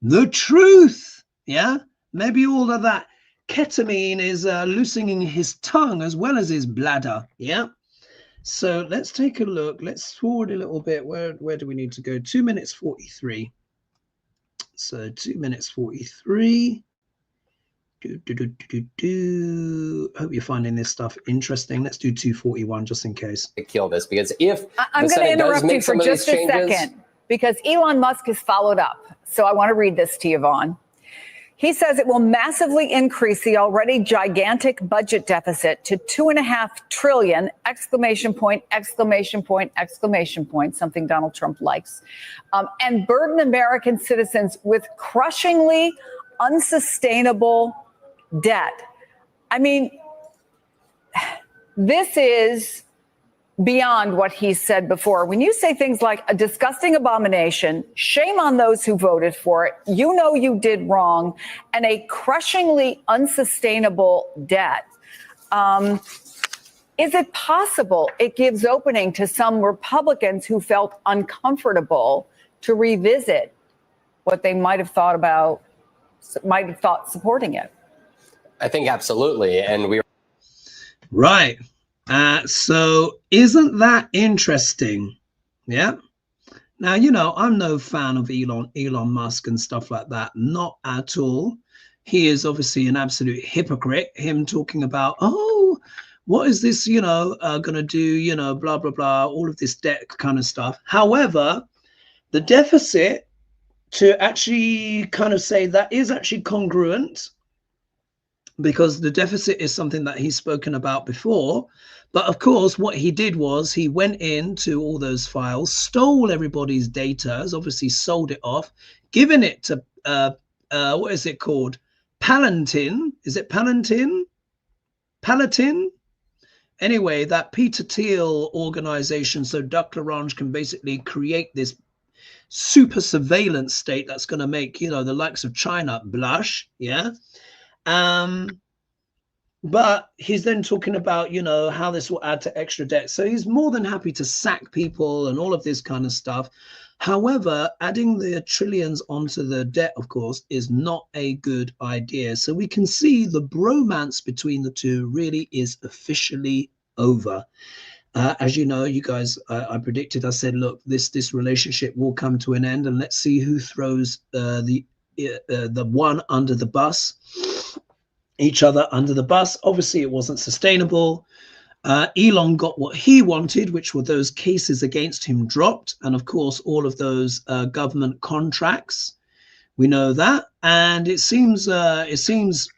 [SPEAKER 1] the truth. Yeah, maybe all of that ketamine is loosening his tongue as well as his bladder. Yeah. So let's take a look. Let's forward a little bit. Where do we need to go? 2 minutes 43. So 2 minutes 43. Hope you're finding this stuff interesting. Let's do 241 just in case.
[SPEAKER 6] To kill this, because if
[SPEAKER 2] I'm going to interrupt you for just a second, because Elon Musk has followed up. So I want to read this to you, Vaughn. He says it will massively increase the already gigantic budget deficit to $2.5 trillion, exclamation point, exclamation point, exclamation point, something Donald Trump likes, and burden American citizens with crushingly unsustainable debt. I mean, this is beyond what he said before. When you say things like a disgusting abomination, shame on those who voted for it, you know you did wrong, and a crushingly unsustainable debt, Is it possible it gives opening to some Republicans who felt uncomfortable to revisit what they might have thought supporting it?
[SPEAKER 6] I think absolutely. And
[SPEAKER 1] Right. So isn't that interesting? Yeah. Now, you know, I'm no fan of Elon Musk and stuff like that. Not at all. He is obviously an absolute hypocrite. Him talking about, oh, what is this, you know, going to do, you know, blah, blah, blah, all of this debt kind of stuff. However, the deficit, to actually kind of say that is actually congruent, because the deficit is something that he's spoken about before. But of course, what he did was he went into all those files, stole everybody's data, has obviously sold it off, given it to, what is it called? Palantir. Is it Palantir? Palantir? Anyway, that Peter Thiel organization, so Dr. Ranj can basically create this super surveillance state that's going to make, you know, the likes of China blush. Yeah. But he's then talking about, you know, how this will add to extra debt. So he's more than happy to sack people and all of this kind of stuff. However, adding the trillions onto the debt, of course, is not a good idea. So we can see the bromance between the two really is officially over. As you know, you guys, I predicted, I said, look, this relationship will come to an end, and let's see who throws the one under the bus. Each other under the bus. Obviously, it wasn't sustainable. Elon got what he wanted, which were those cases against him dropped, and of course, all of those government contracts. We know that, and it seems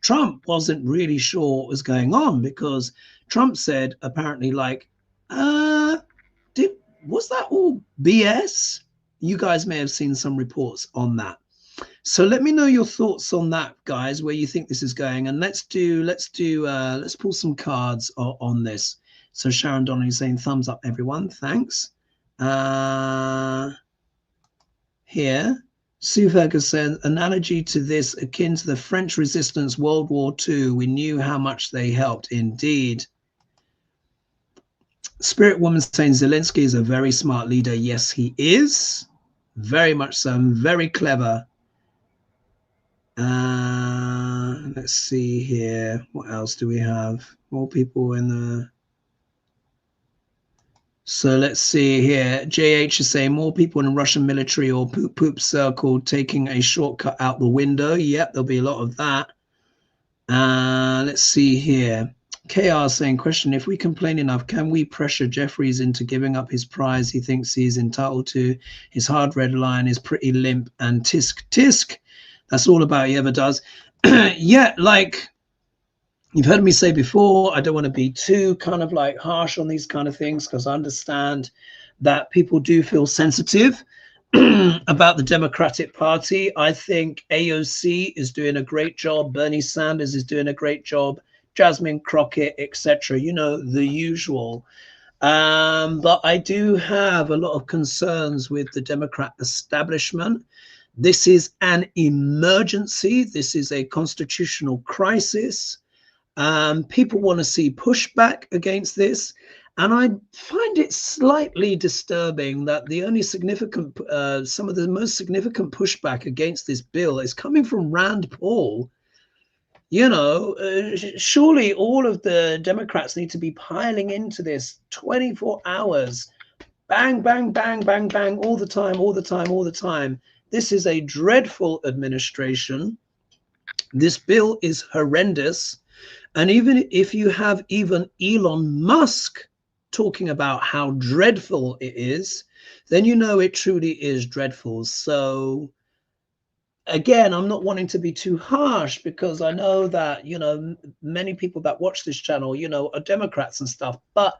[SPEAKER 1] Trump wasn't really sure what was going on, because Trump said apparently, like, was that all BS? You guys may have seen some reports on that. So let me know your thoughts on that, guys, where you think this is going. And let's pull some cards on this. So Sharon Donnelly is saying thumbs up, everyone. Thanks. Here, Sue Ferguson, analogy to this akin to the French resistance, World War II. We knew how much they helped. Indeed. Spirit Woman saying Zelensky is a very smart leader. Yes, he is. Very much so. Very clever. Let's see here. What else do we have? More people in the... So let's see here. JH is saying more people in Russian military or poop circle taking a shortcut out the window. Yep, there'll be a lot of that. Let's see here. KR saying, question, if we complain enough, can we pressure Jeffries into giving up his prize he thinks he's entitled to? His hard red line is pretty limp, and tisk. That's all about he ever does. Yeah, like you've heard me say before, I don't want to be too kind of like harsh on these kind of things, because I understand that people do feel sensitive about the Democratic Party. I think AOC is doing a great job. Bernie Sanders is doing a great job. Jasmine Crockett, etc. You know, the usual. But I do have a lot of concerns with the Democrat establishment. This is an emergency. This is a constitutional crisis. People want to see pushback against this. And I find it slightly disturbing that the only significant, some of the most significant pushback against this bill is coming from Rand Paul. You know, surely all of the Democrats need to be piling into this 24 hours. Bang, bang, bang, bang, bang, all the time. This is a dreadful administration. This bill is horrendous. And even if you have even Elon Musk talking about how dreadful it is, then you know it truly is dreadful. So again, I'm not wanting to be too harsh, because I know that, you know, many people that watch this channel, you know, are Democrats and stuff. But,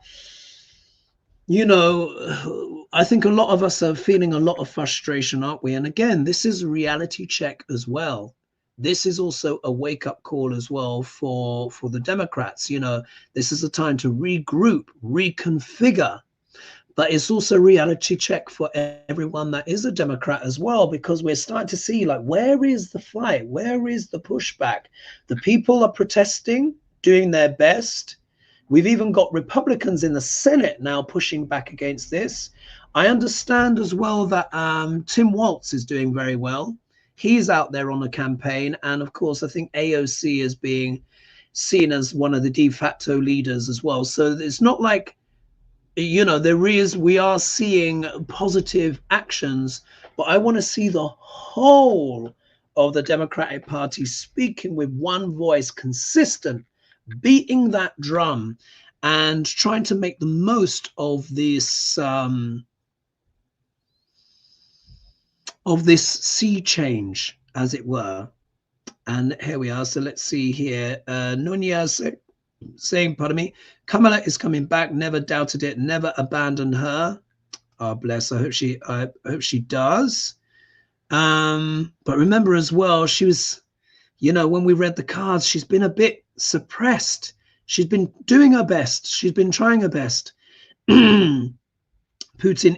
[SPEAKER 1] you know, I think a lot of us are feeling a lot of frustration, aren't we? And again, this is a reality check as well. This is also a wake-up call as well for the Democrats. You know, this is a time to regroup, reconfigure. But it's also a reality check for everyone that is a Democrat as well, because we're starting to see, like, where is the fight? Where is the pushback? The people are protesting, doing their best. We've even got Republicans in the Senate now pushing back against this. I understand as well that Tim Walz is doing very well. He's out there on a campaign. And of course, I think AOC is being seen as one of the de facto leaders as well. So it's not like, you know, we are seeing positive actions, but I want to see the whole of the Democratic Party speaking with one voice, consistent, beating that drum and trying to make the most of this sea change, as it were. And here we are. So let's see here. Nunez saying, pardon me, Kamala is coming back. Never doubted it. Never abandoned her. Oh, bless. I hope she does. But remember as well, she was, you know, when we read the cards, she's been a bit suppressed. She's been doing her best. She's been trying her best. Putin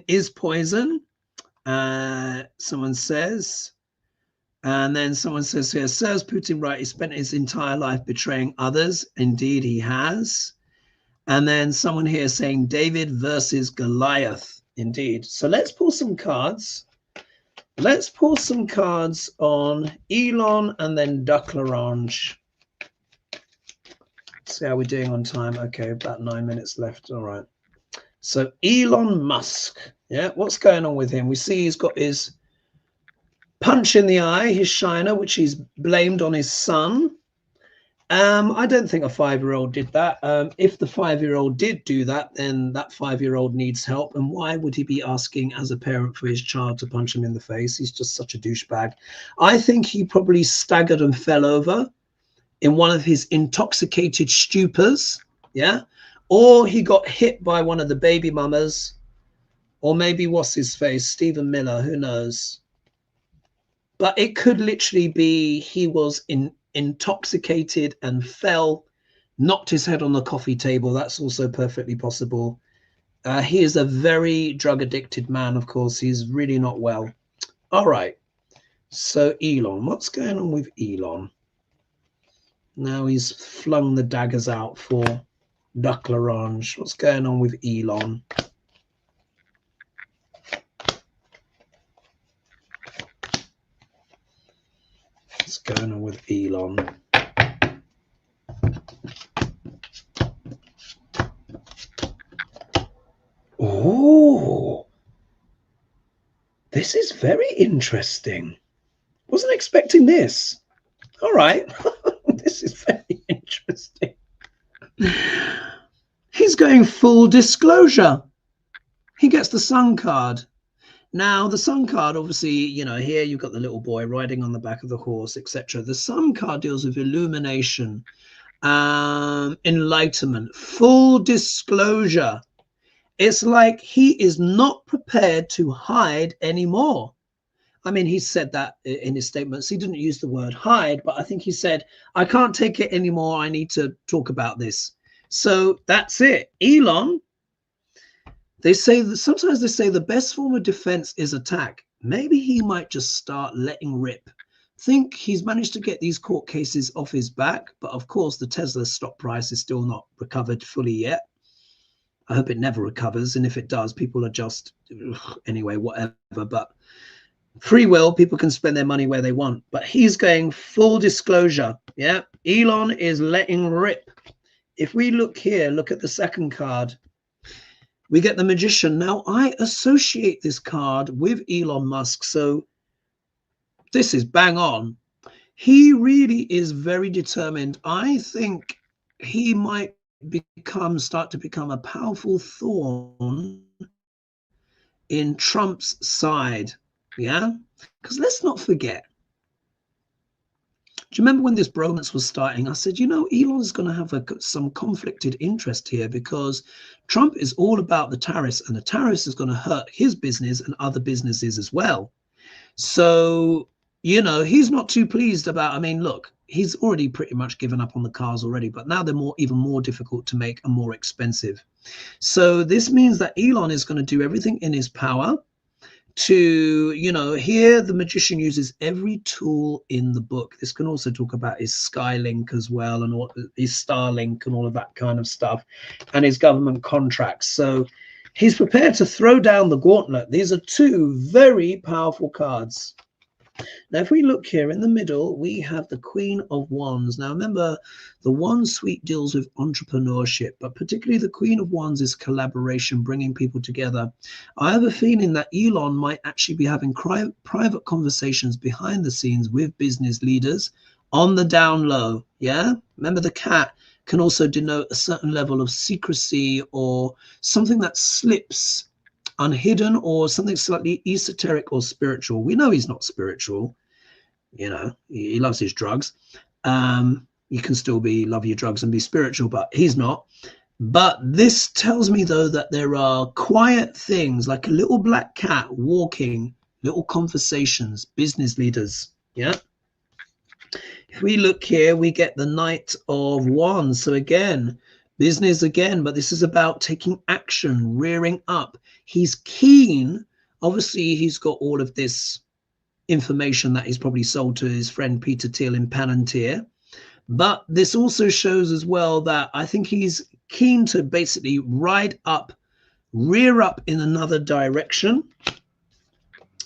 [SPEAKER 1] is poison. Someone says. And then someone says here, serves Putin right. He spent his entire life betraying others. Indeed, he has. And then someone here saying David versus Goliath. Indeed. So let's pull some cards. Let's pull some cards on Elon and then Duck Larange. See how we're doing on time. Okay, about 9 minutes left. All right. So Elon Musk. Yeah, what's going on with him? We see he's got his punch in the eye, his shiner, which he's blamed on his son. I don't think a 5-year-old did that. If the 5-year-old did do that, then that 5-year-old needs help. And why would he be asking as a parent for his child to punch him in the face? He's just such a douchebag. I think he probably staggered and fell over in one of his intoxicated stupors. Yeah. Or he got hit by one of the baby mamas. Or maybe what's his face? Stephen Miller. Who knows? But it could literally be he was intoxicated and fell, knocked his head on the coffee table. That's also perfectly possible. He is a very drug addicted man, of course. He's really not well. All right. So Elon, what's going on with Elon? Now he's flung the daggers out for Duck Larange. What's going on with Elon? What's going on with Elon? Oh, this is very interesting. Wasn't expecting this. All right. This is very interesting. He's going full disclosure. He gets the Sun card. Now, the Sun card, obviously, you know, here you've got the little boy riding on the back of the horse, etc. The Sun card deals with illumination, enlightenment, full disclosure. It's like he is not prepared to hide anymore. I mean, he said that in his statements. He didn't use the word hide, but I think he said, I can't take it anymore. I need to talk about this. So that's it. Elon, they say that sometimes they say the best form of defense is attack. Maybe he might just start letting rip. Think he's managed to get these court cases off his back. But of course, the Tesla stock price is still not recovered fully yet. I hope it never recovers. And if it does, people are just, anyway, whatever. But free will, people can spend their money where they want. But he's going full disclosure. Yeah, Elon is letting rip. If we look here, look at the second card. We get the Magician. Now, I associate this card with Elon Musk. So this is bang on. He really is very determined. I think he might start to become a powerful thorn in Trump's side. Yeah, because let's not forget. Do you remember when this bromance was starting? I said, you know, Elon's going to have some conflicted interest here because Trump is all about the tariffs, and the tariffs is going to hurt his business and other businesses as well. So, you know, he's not too pleased about, I mean, look, he's already pretty much given up on the cars already, but now they're even more difficult to make and more expensive. So this means that Elon is going to do everything in his power to, you know, here the magician uses every tool in the book. This can also talk about his Skylink as well, and all his Starlink and all of that kind of stuff, and his government contracts. So he's prepared to throw down the gauntlet. These are two very powerful cards. Now, if we look here in the middle, we have the Queen of Wands. Now, remember, the Wand suite deals with entrepreneurship, but particularly the Queen of Wands is collaboration, bringing people together. I have a feeling that Elon might actually be having private conversations behind the scenes with business leaders on the down low. Yeah, remember, the cat can also denote a certain level of secrecy or something that slips unhidden, or something slightly esoteric or spiritual. We know he's not spiritual. You know, he loves his drugs. You can still love your drugs and be spiritual, but he's not. But this tells me, though, that there are quiet things, like a little black cat walking, little conversations, business leaders. Yeah. If we look here, we get the Knight of Wands. So again, business again, but this is about taking action, rearing up. He's keen. Obviously, he's got all of this information that he's probably sold to his friend Peter Thiel in Palantir. But this also shows as well that I think he's keen to basically ride up, rear up in another direction.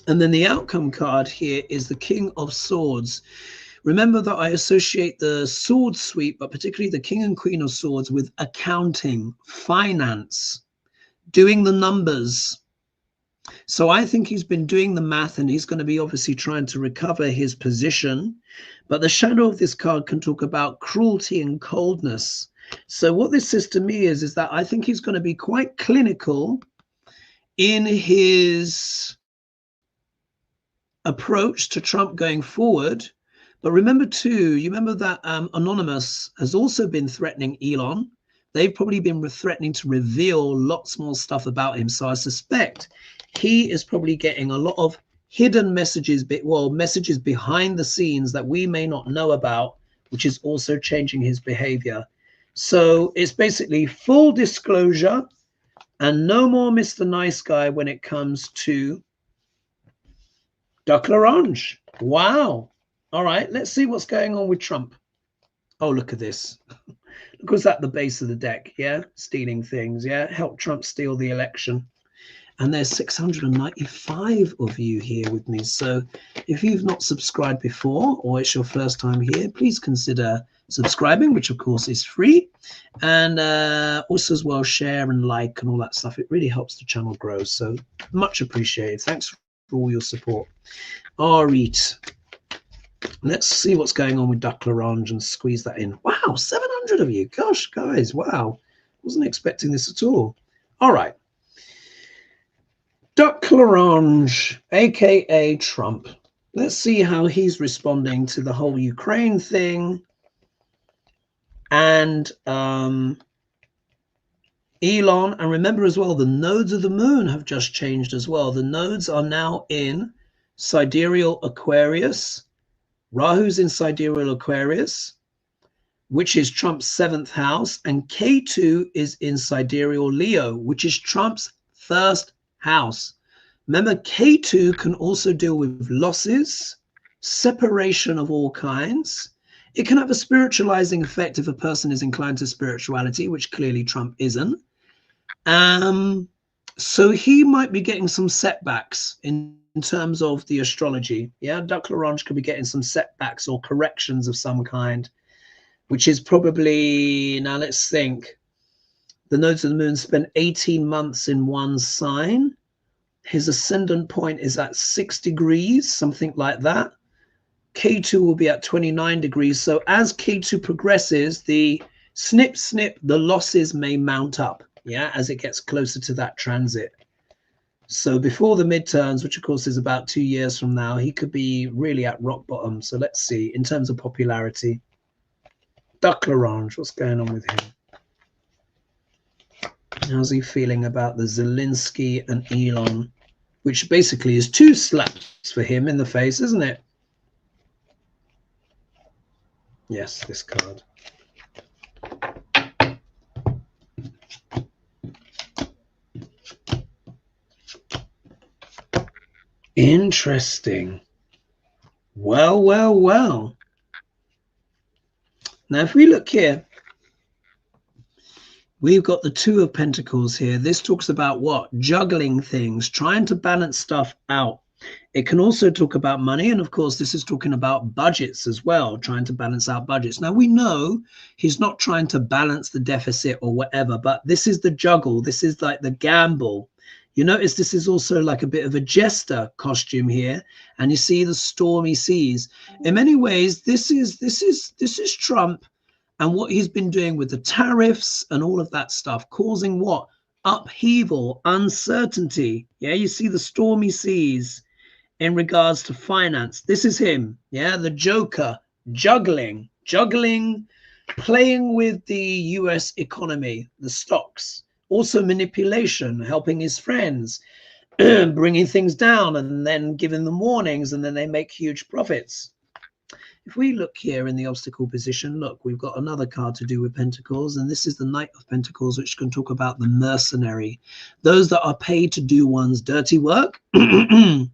[SPEAKER 1] And then the outcome card here is the King of Swords. Remember that I associate the sword suite, but particularly the King and Queen of Swords, with accounting, finance, doing the numbers. So I think he's been doing the math, and he's going to be obviously trying to recover his position. But the shadow of this card can talk about cruelty and coldness. So what this says to me is that I think he's going to be quite clinical in his approach to Trump going forward. But remember too, you remember that Anonymous has also been threatening Elon. They've probably been threatening to reveal lots more stuff about him. So I suspect he is probably getting a lot of hidden messages, messages behind the scenes that we may not know about, which is also changing his behavior. So it's basically full disclosure and no more Mr. Nice Guy when it comes to Duck L'Orange. Wow. All right, let's see what's going on with Trump. Oh, look at this. Look what's at the base of the deck. Yeah, stealing things. Yeah, help Trump steal the election. And there's 695 of you here with me. So if you've not subscribed before, or it's your first time here, please consider subscribing, which of course is free. And also as well, share and like and all that stuff. It really helps the channel grow. So much appreciated. Thanks for all your support. All right. Let's see what's going on with Duck L'Orange and squeeze that in. Wow, 700 of you. Gosh, guys, wow. Wasn't expecting this at all. All right. Duck L'Orange, aka Trump. Let's see how he's responding to the whole Ukraine thing. And Elon, and remember as well, the nodes of the moon have just changed as well. The nodes are now in sidereal Aquarius. Rahu's in sidereal Aquarius, which is Trump's 7th house, and K2 is in sidereal Leo, which is Trump's 1st house. Remember, K2 can also deal with losses, separation of all kinds. It can have a spiritualizing effect if a person is inclined to spirituality, which clearly Trump isn't. So he might be getting some setbacks in terms of the astrology. Yeah, Duck L'Orange could be getting some setbacks or corrections of some kind, which is probably, now let's think, the nodes of the moon spent 18 months in one sign. His ascendant point is at 6 degrees, something like that. K2 will be at 29 degrees. So as K2 progresses, the snip, the losses may mount up, yeah, as it gets closer to that transit. So before the midterms, which of course is about 2 years from now, he could be really at rock bottom. So let's see, in terms of popularity. Duck L'Orange, what's going on with him? How's he feeling about the Zelensky and Elon, which basically is 2 slaps for him in the face, isn't it? Yes, this card. Interesting. Well, well, well. Now, if we look here, we've got the Two of Pentacles here. This talks about what? Juggling things, trying to balance stuff out. It can also talk about money. And of course, this is talking about budgets as well, trying to balance out budgets. Now, we know he's not trying to balance the deficit or whatever, but this is the juggle. This is like the gamble. You notice this is also like a bit of a jester costume here. And you see the stormy seas. In many ways, this is Trump and what he's been doing with the tariffs and all of that stuff, causing what? Upheaval, uncertainty. Yeah, you see the stormy seas in regards to finance. This is him. Yeah, the Joker, juggling, playing with the US economy, the stocks. Also manipulation, helping his friends, bringing things down and then giving them warnings, and then they make huge profits. If we look here in the obstacle position, look, we've got another card to do with Pentacles, and this is the Knight of Pentacles, which can talk about the mercenary, those that are paid to do one's dirty work. But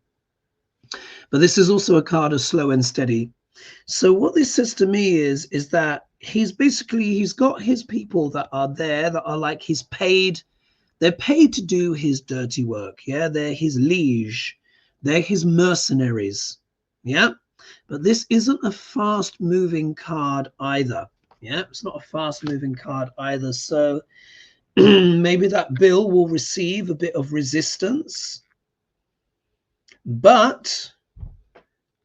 [SPEAKER 1] this is also a card of slow and steady. So what this says to me is that he's got his people that are there, that are like they're paid to do his dirty work. Yeah, they're his liege, they're his mercenaries. Yeah, but this isn't a fast moving card either. Yeah, it's not a fast moving card either. So maybe that bill will receive a bit of resistance, but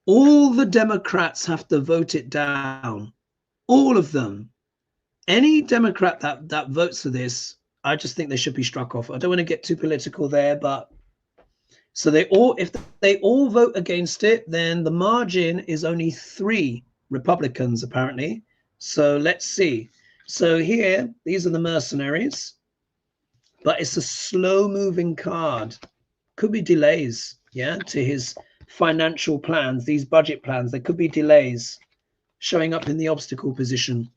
[SPEAKER 1] all the Democrats have to vote it down. All of them. Any Democrat that votes for this, I just think they should be struck off. I don't want to get too political there, but so if they all vote against it, then the margin is only 3 Republicans apparently. So let's see. So here, these are the mercenaries, but it's a slow moving card. Could be delays, yeah, to his financial plans, these budget plans. There could be delays showing up in the obstacle position.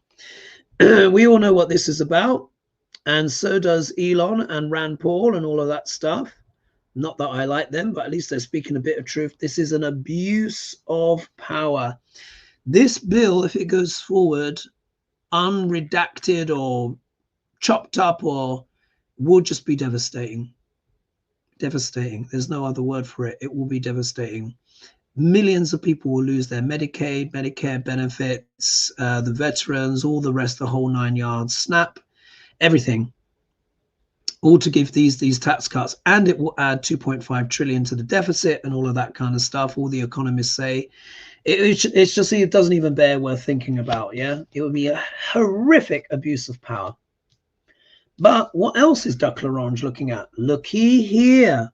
[SPEAKER 1] We all know what this is about, and so does Elon and Rand Paul and all of that stuff. Not that I like them, but at least they're speaking a bit of truth. This is an abuse of power. This bill, if it goes forward unredacted or chopped up, or will just be devastating. Devastating. There's no other word for it. It will be devastating. Millions of people will lose their Medicaid, Medicare benefits, the veterans, all the rest, the whole 9 yards, SNAP, everything, all to give these tax cuts. And it will add 2.5 trillion to the deficit and all of that kind of stuff. All the economists say it's just, it doesn't even bear worth thinking about. Yeah, it would be a horrific abuse of power. But what else is Duck Larange looking at? Looky here.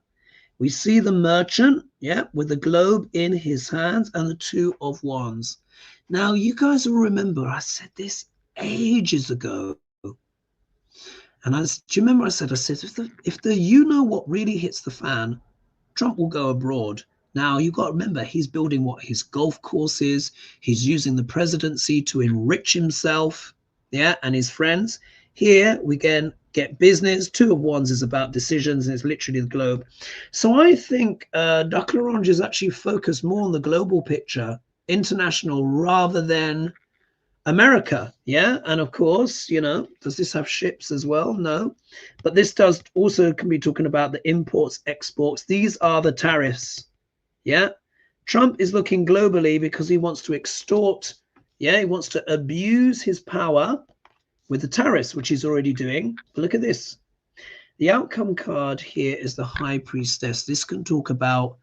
[SPEAKER 1] We see the merchant, yeah, with the globe in his hands and the 2 of Wands. Now, you guys will remember I said this ages ago. And do you remember I said if the you know what really hits the fan, Trump will go abroad. Now, you've got to remember, he's building his golf courses. He's using the presidency to enrich himself, yeah, and his friends. Here we get business. 2 of Wands is about decisions, and it's literally the globe. So I think Duck Larange is actually focused more on the global picture, international, rather than America. Yeah, and of course, you know, does this have ships as well? No, but this does also can be talking about the imports, exports. These are the tariffs. Yeah, Trump is looking globally because he wants to extort. Yeah, he wants to abuse his power with the tariffs, which he's already doing. But look at this. The outcome card here is the High Priestess. This can talk about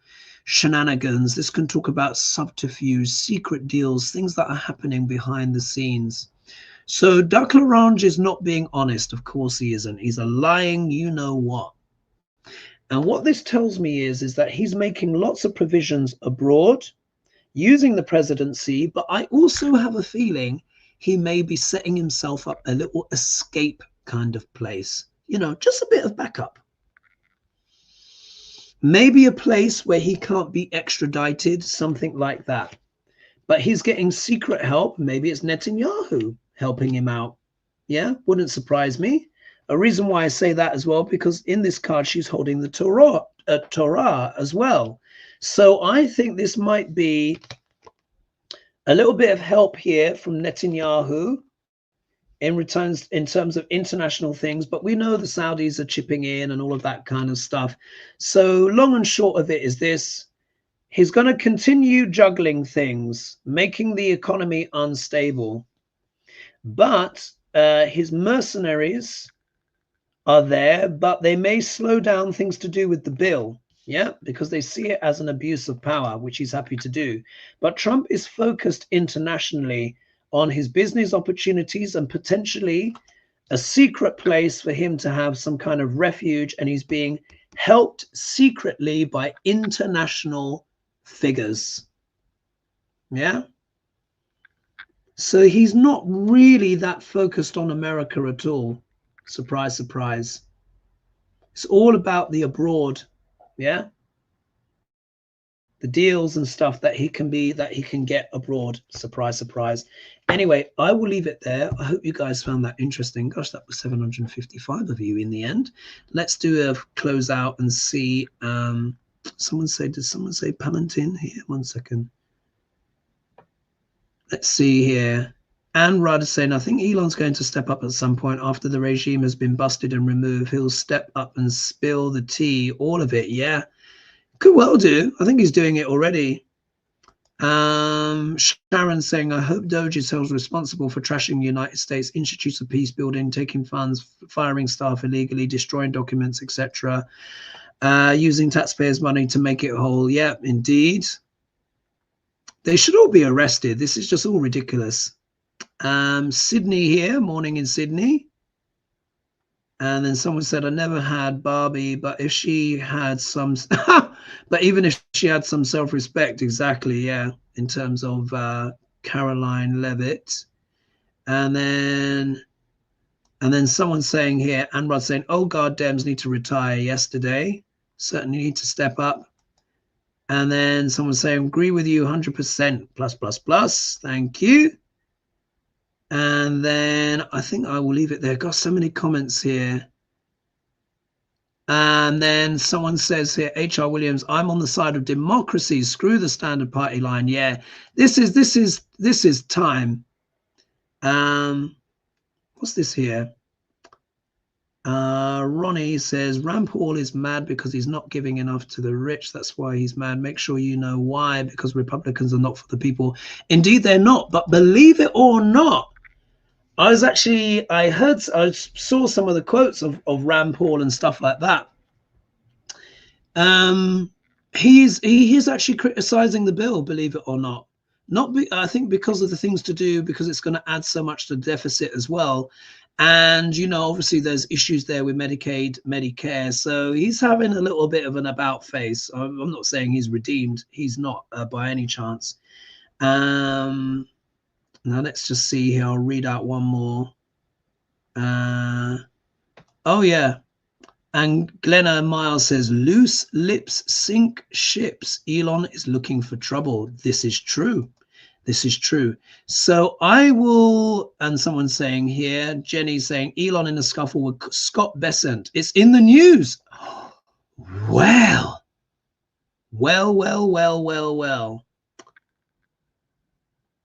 [SPEAKER 1] shenanigans. This can talk about subterfuge, secret deals, things that are happening behind the scenes. So Duck Larange is not being honest. Of course he isn't. He's a lying you know what. And what this tells me is that he's making lots of provisions abroad using the presidency, but I also have a feeling he may be setting himself up a little escape kind of place, you know, just a bit of backup. Maybe a place where he can't be extradited, something like that. But he's getting secret help. Maybe it's Netanyahu helping him out. Yeah, wouldn't surprise me. A reason why I say that as well, because in this card, she's holding the Torah as well. So I think this might be a little bit of help here from Netanyahu in returns in terms of international things, but we know the Saudis are chipping in and all of that kind of stuff. So long and short of it is this: he's going to continue juggling things, making the economy unstable, but his mercenaries are there, but they may slow down things to do with the bill. Yeah, because they see it as an abuse of power, which he's happy to do. But Trump is focused internationally on his business opportunities and potentially a secret place for him to have some kind of refuge. And he's being helped secretly by international figures. Yeah. So he's not really that focused on America at all. Surprise, surprise. It's all about the abroad. Yeah, the deals and stuff that he can get abroad. Surprise, surprise. Anyway, I will leave it there. I hope you guys found that interesting. Gosh, that was 755 of you in the end. Let's do a close out and see. Did someone say Palantin here? 1 second. Let's see here. Anne Rudd is saying, I think Elon's going to step up at some point after the regime has been busted and removed. He'll step up and spill the tea, all of it. Yeah, could well do. I think he's doing it already. Sharon saying, I hope Doge is held responsible for trashing the United States Institutes of Peace Building, taking funds, firing staff illegally, destroying documents, etc. Using taxpayers' money to make it whole. Yeah, indeed. They should all be arrested. This is just all ridiculous. Sydney here, morning in Sydney. And then someone said, I never had Barbie, but if she had some, but even if she had some self-respect, exactly, yeah, in terms of Caroline Levitt. And then someone saying here, Anrad saying, oh, God, Dems need to retire yesterday. Certainly need to step up. And then someone saying, agree with you 100%, plus, plus, plus. Thank you. And then I think I will leave it there. Got so many comments here. And then someone says here, H.R. Williams, I'm on the side of democracy. Screw the standard party line. Yeah, this is time. What's this here? Ronnie says, Rand Paul is mad because he's not giving enough to the rich. That's why he's mad. Make sure you know why, because Republicans are not for the people. Indeed, they're not. But believe it or not, I saw some of the quotes of Rand Paul and stuff like that. He is actually criticizing the bill, believe it or not. I think because of the things to do, because it's going to add so much to the deficit as well. And, you know, obviously there's issues there with Medicaid, Medicare. So he's having a little bit of an about face. I'm not saying he's redeemed. He's not by any chance. Now let's just see here. I'll read out one more. Oh, yeah. And Glenna Miles says, loose lips sink ships. Elon is looking for trouble. This is true. This is true. So I will, and someone saying here, Jenny saying, Elon in a scuffle with Scott Bessent. It's in the news. Well.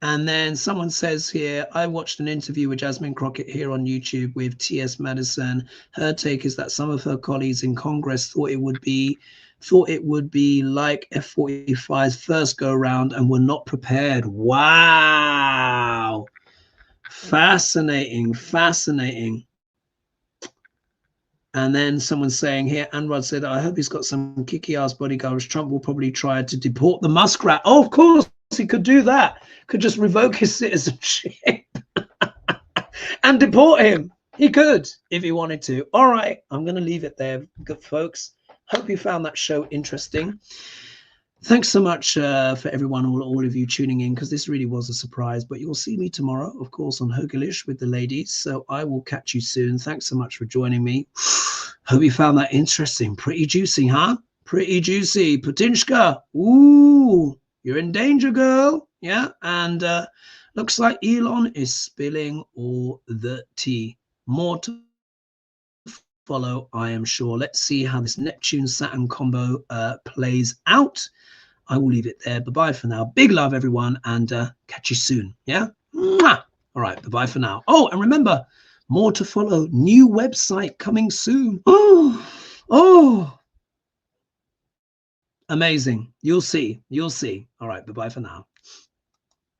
[SPEAKER 1] And then someone says here, I watched an interview with Jasmine Crockett here on YouTube with T.S. Madison. Her take is that some of her colleagues in Congress thought it would be like F-45's first go round and were not prepared. Wow. Fascinating. And then someone saying here, Anrad said, I hope he's got some kicky-ass bodyguards. Trump will probably try to deport the muskrat. Oh, of course, he could do that. Could just revoke his citizenship and deport him. He could if he wanted to. All right, I'm going to leave it there, good folks. Hope you found that show interesting. Thanks so much for everyone, all of you tuning in, because this really was a surprise. But you'll see me tomorrow, of course, on Hogelish with the ladies. So I will catch you soon. Thanks so much for joining me. Hope you found that interesting. Pretty juicy, huh? Pretty juicy. Putinshka, ooh, you're in danger, girl. Yeah, and looks like Elon is spilling all the tea. More to follow, I am sure. Let's see how this Neptune-Saturn combo plays out. I will leave it there. Bye-bye for now. Big love, everyone, and catch you soon. Yeah? Mwah! All right, bye-bye for now. Oh, and remember, more to follow. New website coming soon. Oh, amazing. You'll see. You'll see. All right, bye-bye for now.